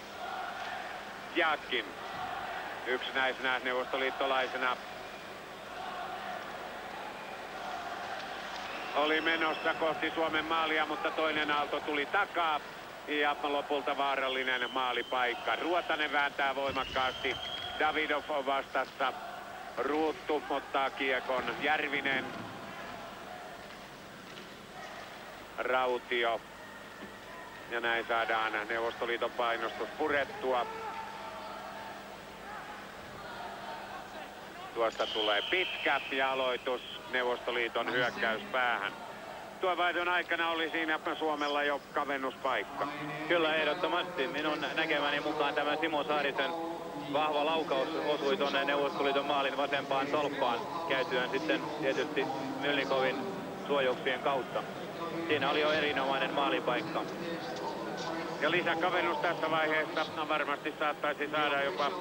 Jatkin yksinäisenä neuvostoliittolaisena oli menossa kohti Suomen maalia, mutta toinen aalto tuli takaa ja lopulta vaarallinen maalipaikka. Ruotanen vääntää voimakkaasti. Davidov on vastassa. Ruuttu ottaa kiekon. Järvinen. Rautio. Ja näin saadaan Neuvostoliiton painostus purettua. Tuosta tulee pitkä ja aloitus Neuvostoliiton hyökkäyspäähän. Tuon vaihdon aikana oli siinä Suomella jo kavennuspaikka. Kyllä, ehdottomasti. Minun näkemäni mukaan tämä Simo Saarisen vahva laukaus osui tuonne Neuvostoliiton maalin vasempaan tolppaan, käytyen sitten tietysti Mylnikovin suojauksien kautta. Siinä oli jo erinomainen maalipaikka. Ja lisäkavennus tässä vaiheessa varmasti saattaisi saada jopa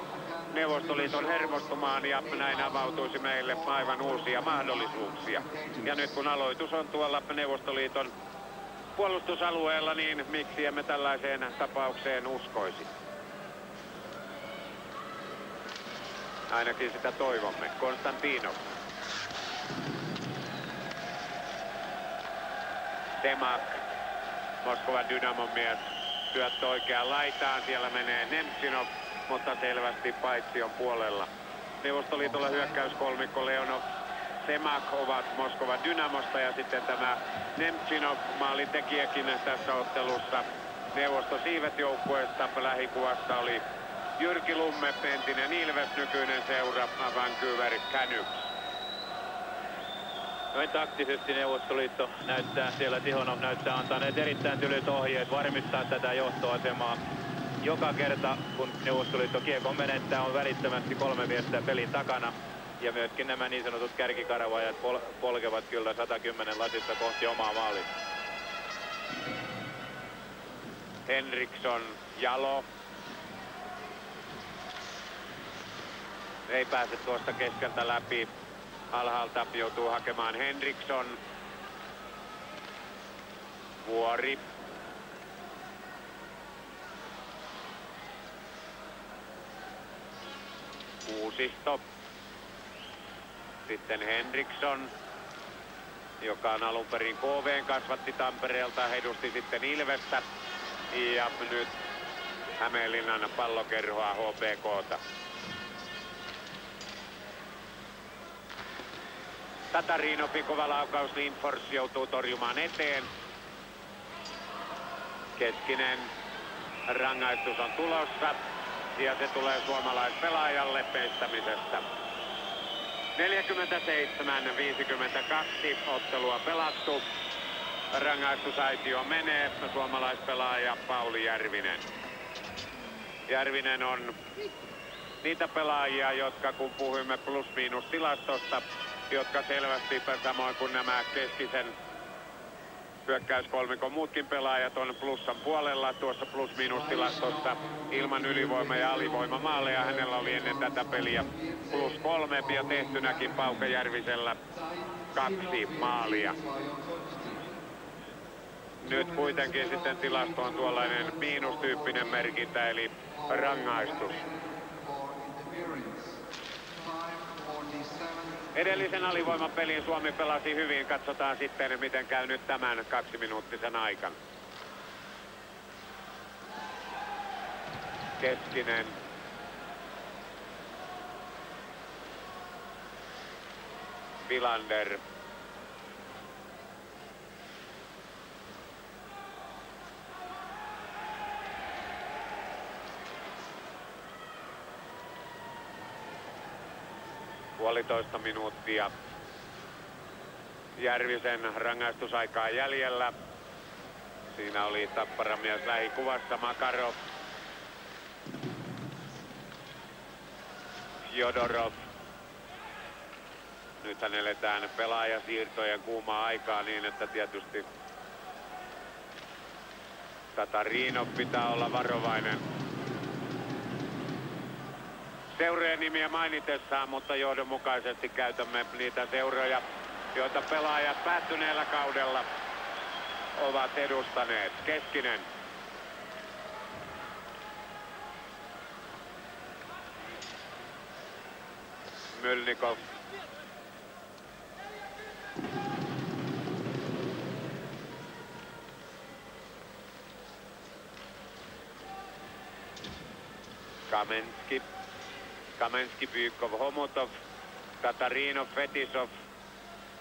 Neuvostoliiton hermostumaan ja näin avautuisi meille aivan uusia mahdollisuuksia. Ja nyt kun aloitus on tuolla Neuvostoliiton puolustusalueella, niin miksi emme tällaiseen tapaukseen uskoisi? Ainakin sitä toivomme. Konstantinov. Semak, Moskovan Dynamon mies, syöttö oikeaan laitaan. Siellä menee Nemtsinov, mutta selvästi paitsion puolella. Neuvostoliitolla hyökkäyskolmikko Leonov, Semak ovat Moskovan Dynamosta ja sitten tämä Nemtsinov, maalintekijäkin tässä ottelussa Neuvosto-Siivet joukkueesta. Lähikuvassa oli Jyrki Lumme, entinen Ilves, nykyinen seura Vancouver Canucks. Noin taktisesti Neuvostoliitto näyttää, siellä Tihonov näyttää antaneet erittäin tylyt ohjeet varmistaa tätä johtoasemaa. Joka kerta kun Neuvostoliitto kiekon menettää, on välittömästi 3 miestä pelin takana. Ja myöskin nämä niin sanotut kärkikaravajat polkevat kyllä 110 lasissa kohti omaa maalia. Henriksson, Jalo. Ei pääse tuosta keskeltä läpi. Alhaalta joutuu hakemaan Henriksson. Vuori. Kuusisto. Sitten Henriksson, joka on alun perin KV:n kasvatti Tampereelta, edusti sitten Ilvestä. Ja nyt Hämeenlinnan pallokerhoa HPK:ta. Tatarinopin kova laukaus, Lindfors joutuu torjumaan eteen. Keskinen rangaistus on tulossa ja se tulee suomalaispelaajalle peistämisestä. 47-52 ottelua pelattu. Rangaistusaitio menee, suomalaispelaaja Pauli Järvinen. Järvinen on niitä pelaajia, jotka kun puhuimme plus-miinus tilastosta, jotka selvästi samoin kuin nämä keskisen hyökkäyskolmikon muutkin pelaajat on plussan puolella tuossa plus-miinus-tilastossa ilman ylivoima- ja alivoimamaaleja. Hänellä oli ennen tätä peliä +3 ja tehtynäkin Pauke Järvisellä 2 maalia. Nyt kuitenkin sitten tilasto on tuollainen miinustyyppinen merkintä eli rangaistus. Edellisen alivoimapelin Suomi pelasi hyvin. Katsotaan sitten, miten käy nyt tämän 2-minuuttisen aikana. Keskinen. Vilander. Puolitoista minuuttia Järvisen rangaistusaikaa jäljellä. Siinä oli Tapparamies lähikuvassa. Makarov, Fjodorov. Nythän eletään pelaajasiirtojen kuumaa aikaa niin, että tietysti Tatarinov pitää olla varovainen seurojen nimiä mainitessaan, mutta johdonmukaisesti käytämme niitä seuroja, joita pelaajat päättyneellä kaudella ovat edustaneet. Keskinen. Mylnikov. Kamenski, Bykov, Homutov, Tatarinov, Fetisov.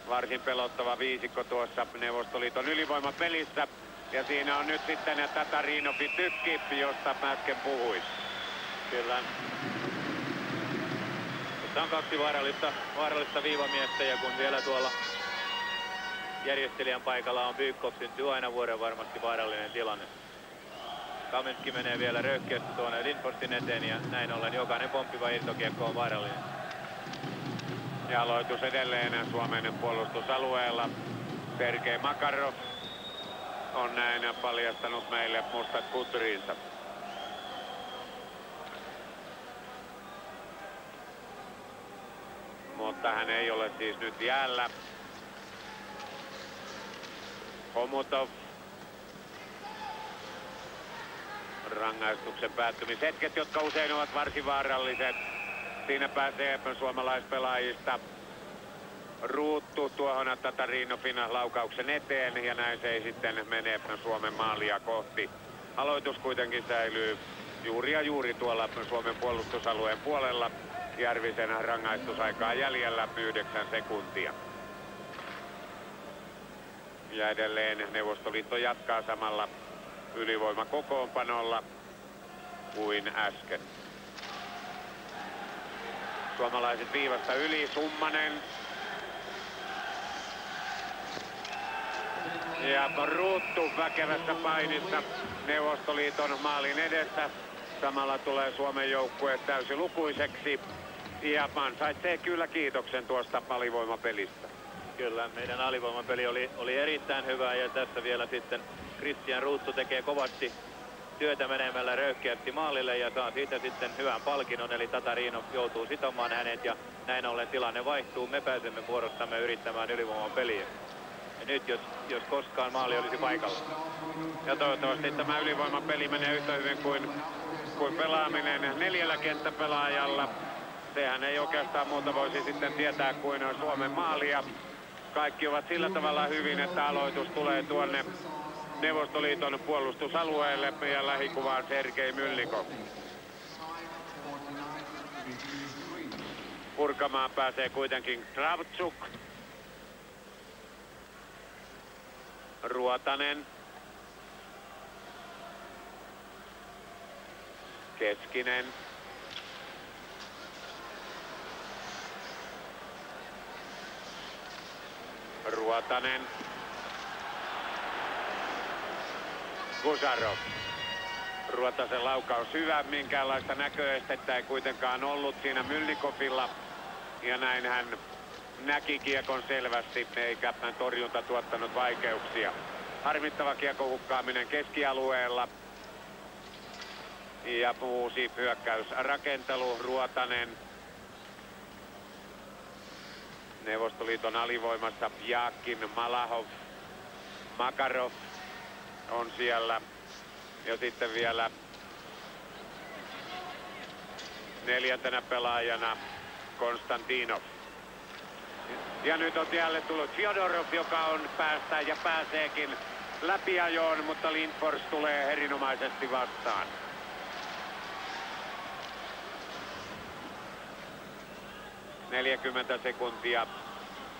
Varsin pelottava viisikko tuossa Neuvostoliiton ylivoimapelissä. Ja siinä on nyt sitten Tatarinovin tykki, josta mä äsken puhuin. Kyllä. Tässä on kaksi vaarallista viivamiestä, ja kun vielä tuolla järjestelijän paikalla on Bykov, syntyy aina vuoden varmasti vaarallinen tilanne. Kamenski menee vielä röyhkeästi tuonne Lindforstin eteen, ja näin ollen jokainen pomppiva irtokiekko on vaarallinen. Ja aloitus edelleen Suomen puolustusalueella. Sergei Makarov on näin paljastanut meille mustat putturiinsa. Mutta hän ei ole siis nyt jäällä. Homutov. Rangaistuksen päättymishetket, jotka usein ovat varsin vaaralliset. Siinä pääsee suomalaispelaajista Ruuttu tuohon Tatarinovin laukauksen eteen, ja näin se ei sitten mene Suomen maalia kohti. Aloitus kuitenkin säilyy juuri tuolla Suomen puolustusalueen puolella. Järvisen rangaistusaikaa jäljellä 9 sekuntia. Ja edelleen Neuvostoliitto jatkaa samalla ylivoimakokoonpanolla kuin äsken. Suomalaiset viivasta yli, Summanen. Ja Ruuttu väkevässä painissa Neuvostoliiton maalin edessä. Samalla tulee Suomen joukkue täysilukuiseksi. Ja ansaitsee kyllä kiitoksen tuosta alivoimapelistä. Kyllä, meidän alivoimapeli oli erittäin hyvä, ja tässä vielä sitten Christian Ruuttu tekee kovasti työtä menemällä röyhkeästi maalille ja saa siitä sitten hyvän palkinnon, eli Tatarinov joutuu sitomaan hänet, ja näin ollen tilanne vaihtuu. Me pääsemme vuorostamme yrittämään ylivoimapeliä. Ja nyt jos koskaan maali olisi paikalla. Ja toivottavasti tämä ylivoimapeli menee yhtä hyvin kuin pelaaminen 4 kenttäpelaajalla. Sehän ei oikeastaan muuta voisi sitten tietää kuin Suomen maalia. Kaikki ovat sillä tavalla hyvin, että aloitus tulee tuonne Neuvostoliiton puolustusalueelle, ja lähikuvaan Sergei Mylnikov. Purkamaan pääsee kuitenkin Kravtsuk. Ruotanen. Keskinen. Ruotanen. Gusarov. Ruotasen laukaus hyvä, minkäänlaista näköestettä ei kuitenkaan ollut siinä Mylnikovilla. Ja näin hän näki kiekon selvästi, eikä torjunta tuottanut vaikeuksia. Harmittava kiekon hukkaaminen keskialueella. Ja uusi hyökkäysrakentelu, Ruotanen. Neuvostoliiton alivoimassa Jaakkin, Malahov, Makarov on siellä. Ja sitten vielä 4. pelaajana Konstantinov. Ja nyt on jälleen tullut Fjodorov, joka on päästä ja pääseekin läpiajoon, mutta Lindfors tulee erinomaisesti vastaan. – 40 sekuntia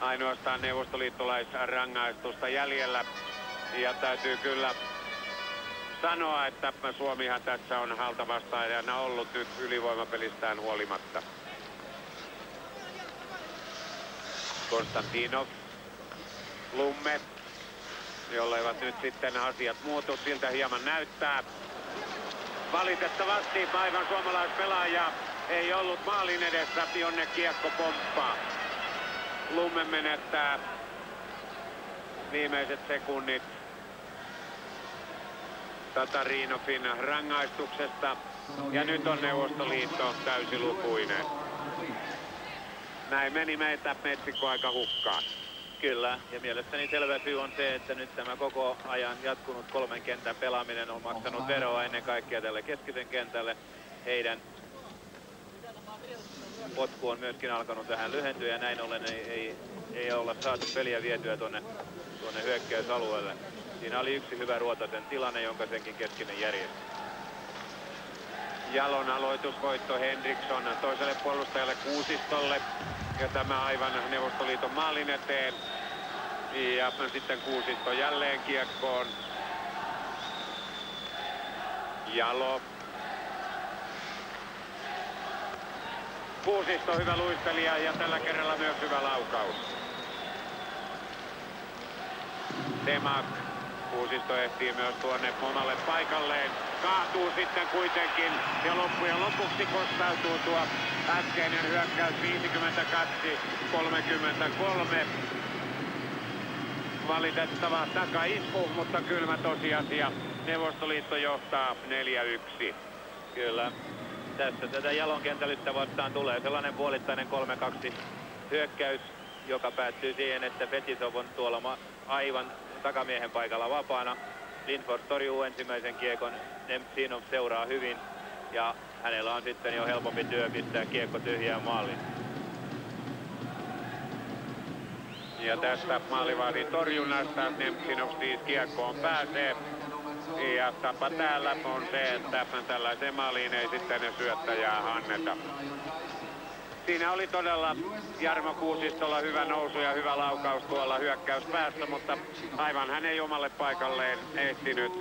ainoastaan neuvostoliittolaisrangaistusta jäljellä. Ja täytyy kyllä sanoa, että Suomihan tässä on haltavastaajana ollut nyt ylivoimapelistään huolimatta. Konstantinov, Lumme, jolleivat nyt sitten asiat muutu, siltä hieman näyttää. Valitettavasti aivan suomalaispelaaja ei ollut maalin edessä, jonne kiekko pomppaa. Lumme menettää viimeiset sekunnit Tatarinovin rangaistuksesta, ja nyt on Neuvostoliitto täysilukuinen. Näin meni meitä metsikkoaika hukkaan. Kyllä, ja mielestäni selvä syy on se, että nyt tämä koko ajan jatkunut 3 kentän pelaaminen on maksanut veroa ennen kaikkea tälle keskisen kentälle. Heidän potku on myöskin alkanut vähän lyhentyä ja näin ollen ei olla saatu peliä vietyä tuonne hyökkäysalueelle. Siinä oli yksi hyvä Ruotasen tilanne, jonka senkin keskinen järjesti. Jalon aloitusvoitto Henriksson toiselle puolustajalle Kuusistolle ja tämä aivan Neuvostoliiton maalin eteen. Ja sitten Kuusisto jälleen kiekkoon. Jalo. Kuusisto hyvä luistelija ja tällä kerralla myös hyvä laukaus. Demak. Kuusisto ehtii myös tuonne omalle paikalleen. Kaatuu sitten kuitenkin ja loppujen lopuksi kostautuu tuo äskeinen hyökkäys 52-33. Valitettava takaisku, mutta kylmä tosiasia. Neuvostoliitto johtaa 4-1. Kyllä. Tässä tätä Jalon kentällistä vastaan tulee sellainen puolittainen 3-2 hyökkäys, joka päättyy siihen, että Fetisov on tuolla aivan takamiehen paikalla vapaana. Lindfors torjuu ensimmäisen kiekon, Nemtsinov seuraa hyvin ja hänellä on sitten jo helpompi työ pistää kiekko tyhjään maaliin. Ja tästä maalivahdin torjunnasta Nemtsinov siis kiekkoon pääsee. Ja tapa täällä on se, että tällaiseen maaliin ei sitten syöttäjää anneta. Siinä oli todella Jarmo Kuusistolla hyvä nousu ja hyvä laukaus tuolla hyökkäyspäässä, mutta aivan hän ei omalle paikalleen ehtinyt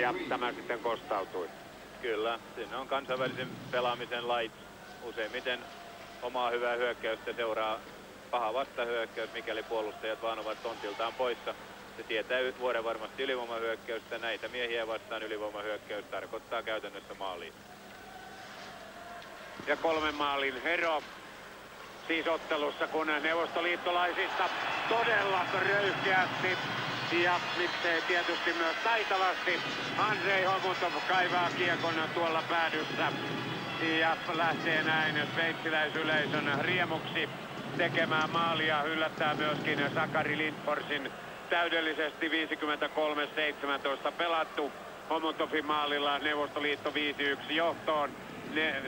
ja tämä sitten kostautui. Kyllä, siinä on kansainvälisen pelaamisen lait. Useimmiten omaa hyvää hyökkäystä seuraa paha vastahyökkäys, mikäli puolustajat vaan ovat tontiltaan poissa. Se tietää vuoden varmasti ylivoimahyökkäystä. Näitä miehiä vastaan ylivoimahyökkäys tarkoittaa käytännössä maaliin. Ja 3 maalin ero siis ottelussa, kun neuvostoliittolaisista todella röyhkeästi ja miksei tietysti myös taitavasti Andrei Homutov kaivaa kiekon tuolla päädyssä ja lähtee näin sveitsiläisyleisön riemuksi tekemään maalia. Yllättää myöskin Sakari Lindforsin täydellisesti 53-17 pelattu. Homutovin maalilla Neuvostoliitto 5-1 johtoon.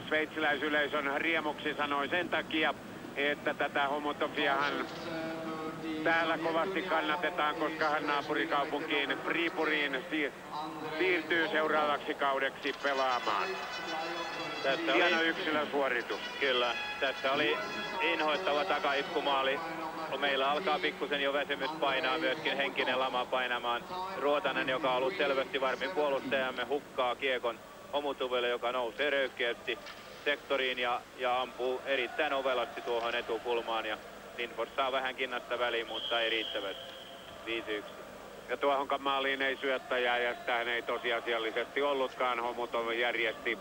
Sveitsiläisyleisön riemuksi sanoi sen takia, että tätä Homutoviahan täällä kovasti kannatetaan, koska hän naapurikaupunkiin Friipuriin siirtyy seuraavaksi kaudeksi pelaamaan. Hieno yksilösuoritus. Kyllä, tässä oli inhoittava takaiskumaali. Meillä alkaa pikkusen jo väsymys painaa, myöskin henkinen lama painamaan. Ruotanen, joka on ollut selvästi varmin puolustajamme, hukkaa kiekon Homutoville, joka nousee röyhkeästi sektoriin ja ampuu erittäin ovelasti tuohon etukulmaan. Ja Lindfors saa vähän kinnasta väliin, mutta ei riittävästi. 5-1. Ja tuohonkaan maaliin ei syöttäjää ja sitähän ei tosiasiallisesti ollutkaan. Homutov järjesti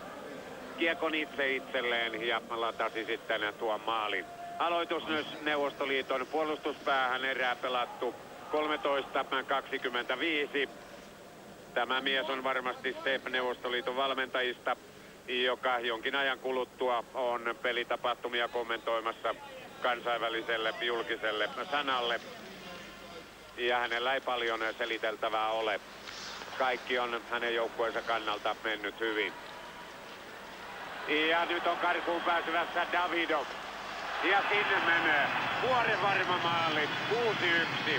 kiekon itselleen ja latasi sitten tuon maalin. Aloitus nyt Neuvostoliiton puolustuspäähän, erää pelattu 13-25. Tämä mies on varmasti se Neuvostoliiton valmentajista, joka jonkin ajan kuluttua on pelitapahtumia kommentoimassa kansainväliselle julkiselle sanalle. Ja hänellä ei paljon seliteltävää ole. Kaikki on hänen joukkueensa kannalta mennyt hyvin. Ja nyt on karkuun pääsevässä Davidov. Ja sinne menee vuorenvarma maali, 6-1.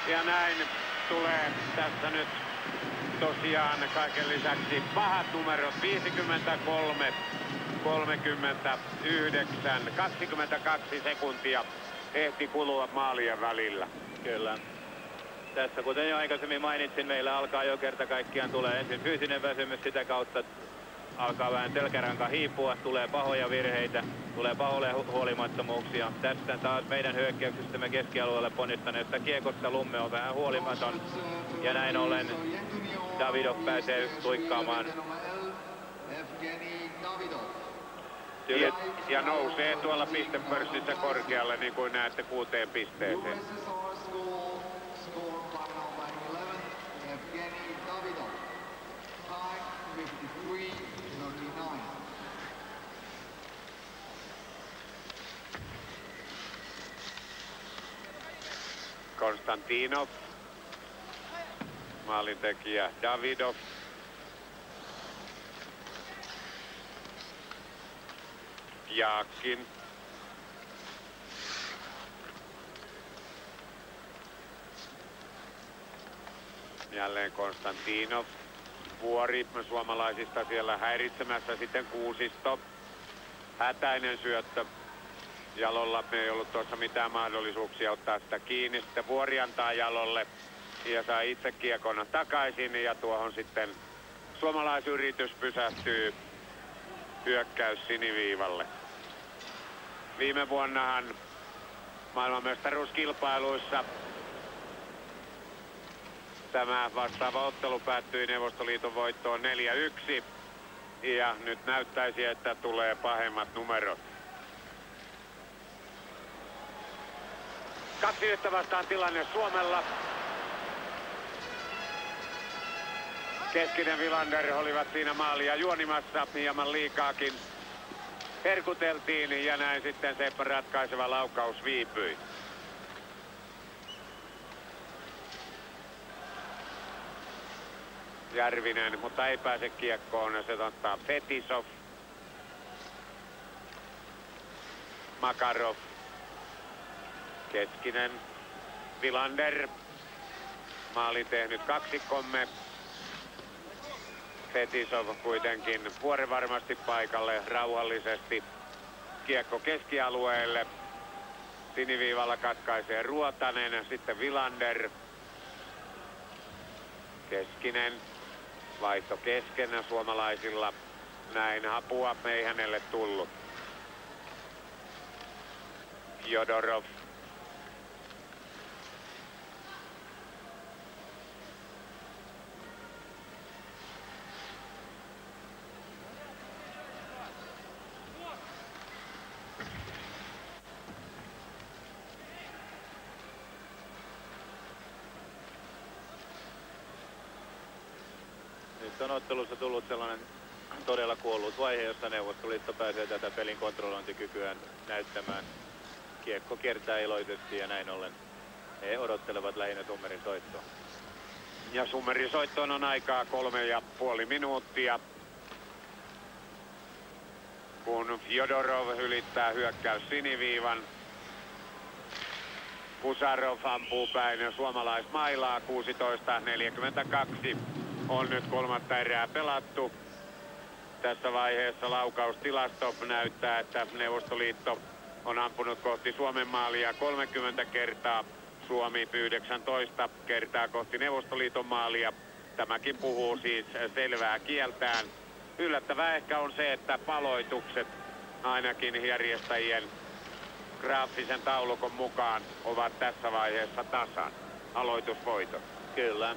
Ja näin tulee tässä nyt tosiaan kaiken lisäksi pahat numerot 53, 39, 22 sekuntia ehti kulua maalien välillä. Kyllä. Tässä kuten jo aikaisemmin mainitsin, meillä alkaa jo kerta kaikkiaan tulee ensin fyysinen väsymys, sitä kautta alkaa vähän selkäranka hiipua, tulee pahoja virheitä, tulee pahoja huolimattomuuksia. Tästä taas meidän hyökkäyksestämme keskialueelle ponnistaneesta kiekosta Lumme on vähän huolimaton. Ja näin ollen Davidov pääsee tuikkaamaan. Ja nousee tuolla pistepörssissä korkealle, niin kuin näette, 6 pisteeseen. Konstantinov. Maalintekijä Davidov. Jaakin. Jälleen Konstantinov. Vuori suomalaisista siellä häiritsemässä, sitten Kuusisto. Hätäinen syöttö. Jalolla ei ollut tuossa mitään mahdollisuuksia ottaa sitä kiinni. Sitten Vuori antaa Jalolle ja saa itse kiekon takaisin ja tuohon sitten suomalaisyritys pysähtyy hyökkäys siniviivalle. Viime vuonnahan maailmanmestaruuskilpailuissa tämä vastaava ottelu päättyi Neuvostoliiton voittoon 4-1 ja nyt näyttäisi, että tulee pahemmat numerot. 2-1 vastaan tilanne Suomella. Keskinen Villander olivat siinä maalia juonimassa, hieman liikaakin herkuteltiin ja näin sitten se ratkaiseva laukaus viipyi. Järvinen, mutta ei pääse kiekkoon, se ottaa Fetisov. Makarov. Keskinen. Villander. Maali tehnyt kaksikkomme. Fetisov kuitenkin vuorenvarmasti paikalle rauhallisesti. Kiekko keskialueelle. Siniviivalla katkaisee Ruotanen, sitten Villander. Keskinen. Vaihto kesken suomalaisilla. Näin apua ei hänelle tullut. Jodorov. Nyt on ottelussa tullut sellainen todella kuollut vaihe, jossa Neuvostoliitto pääsee tätä pelin kontrollointikykyään näyttämään. Kiekko kiertää iloisesti ja näin ollen he odottelevat lähinnä Summerin soittoa. Ja Summerin soittoon on aikaa 3,5 minuuttia. Kun Jodorov ylittää hyökkäys siniviivan. Pusarov ampuu päin suomalaismailaa. 16:42 on nyt kolmatta erää pelattu. Tässä vaiheessa laukaustilasto näyttää, että Neuvostoliitto on ampunut kohti Suomen maalia 30 kertaa. Suomi 19 kertaa kohti Neuvostoliiton maalia. Tämäkin puhuu siis selvää kieltään. Yllättävää ehkä on se, että paloitukset ainakin järjestäjien graafisen taulukon mukaan ovat tässä vaiheessa tasan. Aloitusvoitot. Kyllä.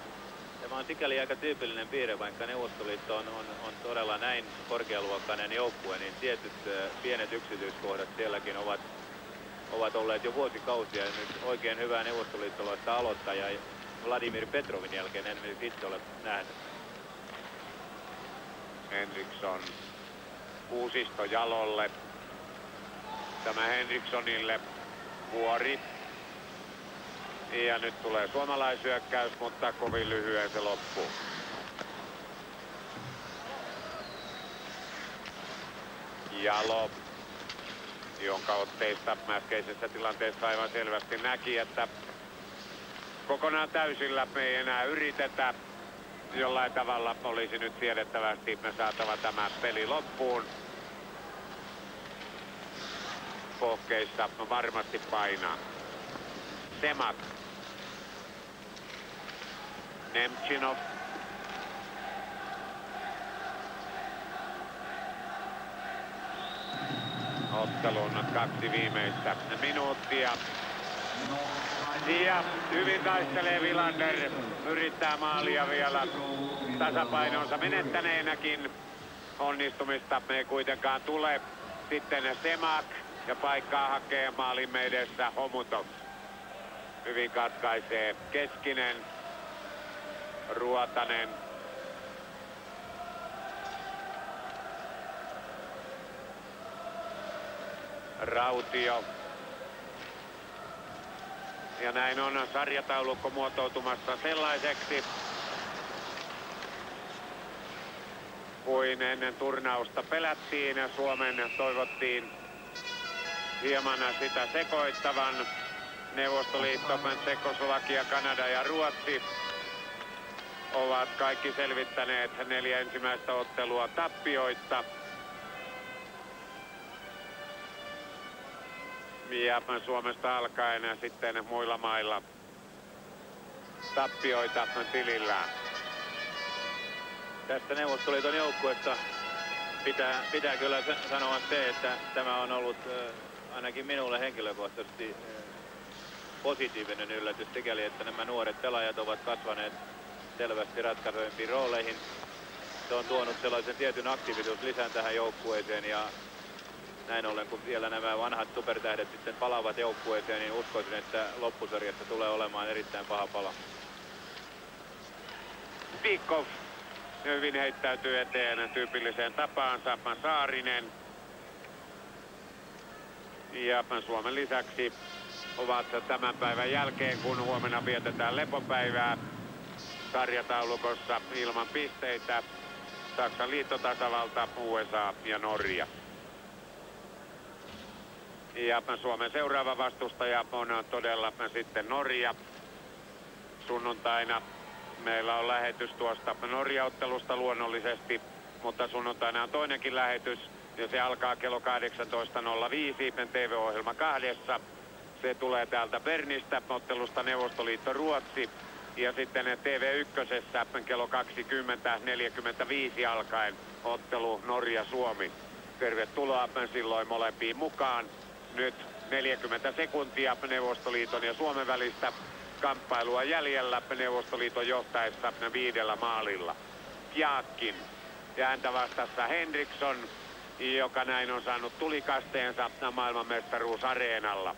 Tämä on sikäli aika tyypillinen piirre, vaikka Neuvostoliitto on todella näin korkealuokkainen joukkue, niin tietyt pienet yksityiskohdat sielläkin ovat olleet jo vuosikausia. Ja nyt oikein hyvää neuvostoliittolaista aloittajaa Vladimir Petrovin jälkeen en itse ole nähnyt. Henriksson. Kuusisto Jalolle. Tämä Henrikssonille. Vuori. Ja nyt tulee suomalaisyökkäys, mutta kovin lyhyen se loppuu. Jalo, jonka otteista äskeisessä tilanteessa aivan selvästi näki, että kokonaan täysillä me ei enää yritetä. Jollain tavalla olisi nyt siedettävästi me saatava tämä peli loppuun. Pohkeissa varmasti painaa. Semak. Nemchinov. Ottelun 2 viimeistä minuuttia. Ja hyvin taistelee Villander. Yrittää maalia vielä tasapainonsa menettäneenäkin. Onnistumista ei kuitenkaan tule. Sitten Semak ja paikkaa hakee maalimme edessä Homutov. Hyvin katkaisee Keskinen. Ruotanen. Rautio. Ja näin on sarjataulukko muotoutumassa sellaiseksi kuin ennen turnausta pelättiin. Suomen toivottiin hieman sitä sekoittavan. Neuvostoliitto, Tšekkoslovakia, Kanada ja Ruotsi ovat kaikki selvittäneet 4 ensimmäistä ottelua tappioitta. Ja Suomesta alkaen sitten muilla mailla tappioita tilillään. Tästä Neuvostoliiton joukkueesta pitää kyllä sanoa se, että tämä on ollut ainakin minulle henkilökohtaisesti positiivinen yllätys sikäli, että nämä nuoret pelaajat ovat kasvaneet selvästi ratkaisevimpiin rooleihin. Se on tuonut sellaisen tietyn aktiivisuuslisän tähän joukkueeseen ja näin ollen, kun vielä nämä vanhat supertähdet sitten palaavat joukkueeseen, niin uskoisin, että loppusarjassa tulee olemaan erittäin paha pala. Tikov hyvin heittäytyy eteen tyypilliseen tapaansa. Saarinen ja Suomen lisäksi ovat tämän päivän jälkeen, kun huomenna vietetään lepopäivää, sarjataulukossa ilman pisteitä Saksan liittotasavalta, USA ja Norja. Ja Suomen seuraava vastustaja on todella sitten Norja. Sunnuntaina meillä on lähetys tuosta Norja-ottelusta luonnollisesti, mutta sunnuntaina on toinenkin lähetys ja se alkaa kello 18.05 TV-ohjelma 2. Se tulee täältä Bernistä ottelusta Neuvostoliitto-Ruotsi ja sitten TV1 kello 20.45 alkaen ottelu Norja-Suomi. Tervetuloa silloin molempiin mukaan. Nyt 40 sekuntia Neuvostoliiton ja Suomen välistä kamppailua jäljellä Neuvostoliiton johtaessa 5 maalilla. Jaakkin ja häntä vastassa Henriksson, joka näin on saanut tulikasteensa maailmanmestaruusareenalla.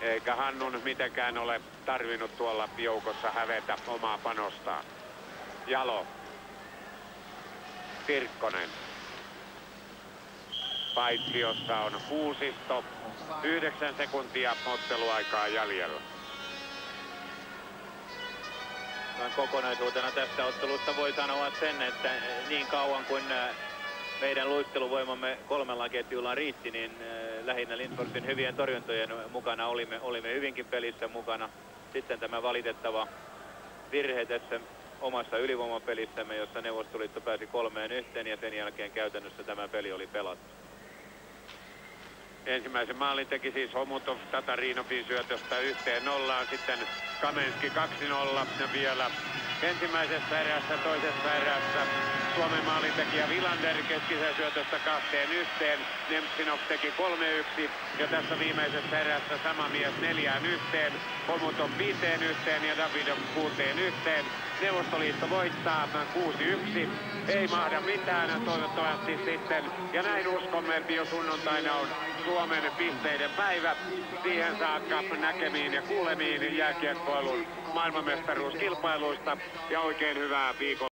Eikä Hannun mitenkään ole tarvinnut tuolla joukossa hävetä omaa panostaan. Jalo. Tirkkonen. Paitsiossa on Kuusisto. 9 sekuntia otteluaikaa jäljellä. Kokonaisuutena tästä ottelusta voi sanoa sen, että niin kauan kuin meidän luisteluvoimamme 3 ketjulla riitti, niin lähinnä Lindforsin hyvien torjuntojen mukana olimme hyvinkin pelissä mukana. Sitten tämä valitettava virhe tässä omassa ylivoimapelissämme, jossa Neuvostoliitto pääsi 3-1 ja sen jälkeen käytännössä tämä peli oli pelattu. Ensimmäisen maalin teki siis Homutov Tatarinovin syötöstä 1-0. Sitten Kamenski 2-0 ja vielä ensimmäisessä erässä, toisessa erässä Suomen maalintekijä Vilander keskisen syötöstä 2-1. Nemtsinov teki 3-1 ja tässä viimeisessä erässä sama mies 4-1. Homutov 5-1 ja Davidov 6-1. Neuvostoliitto voittaa 6-1. Ei mahda mitään toivottavasti sitten. Ja näin uskomme, että jo sunnuntaina on Suomen pisteiden päivä. Siihen saakka näkemiin ja kuulemiin jääkiekkoilun maailmanmestaruuskilpailuista ja oikein hyvää viikon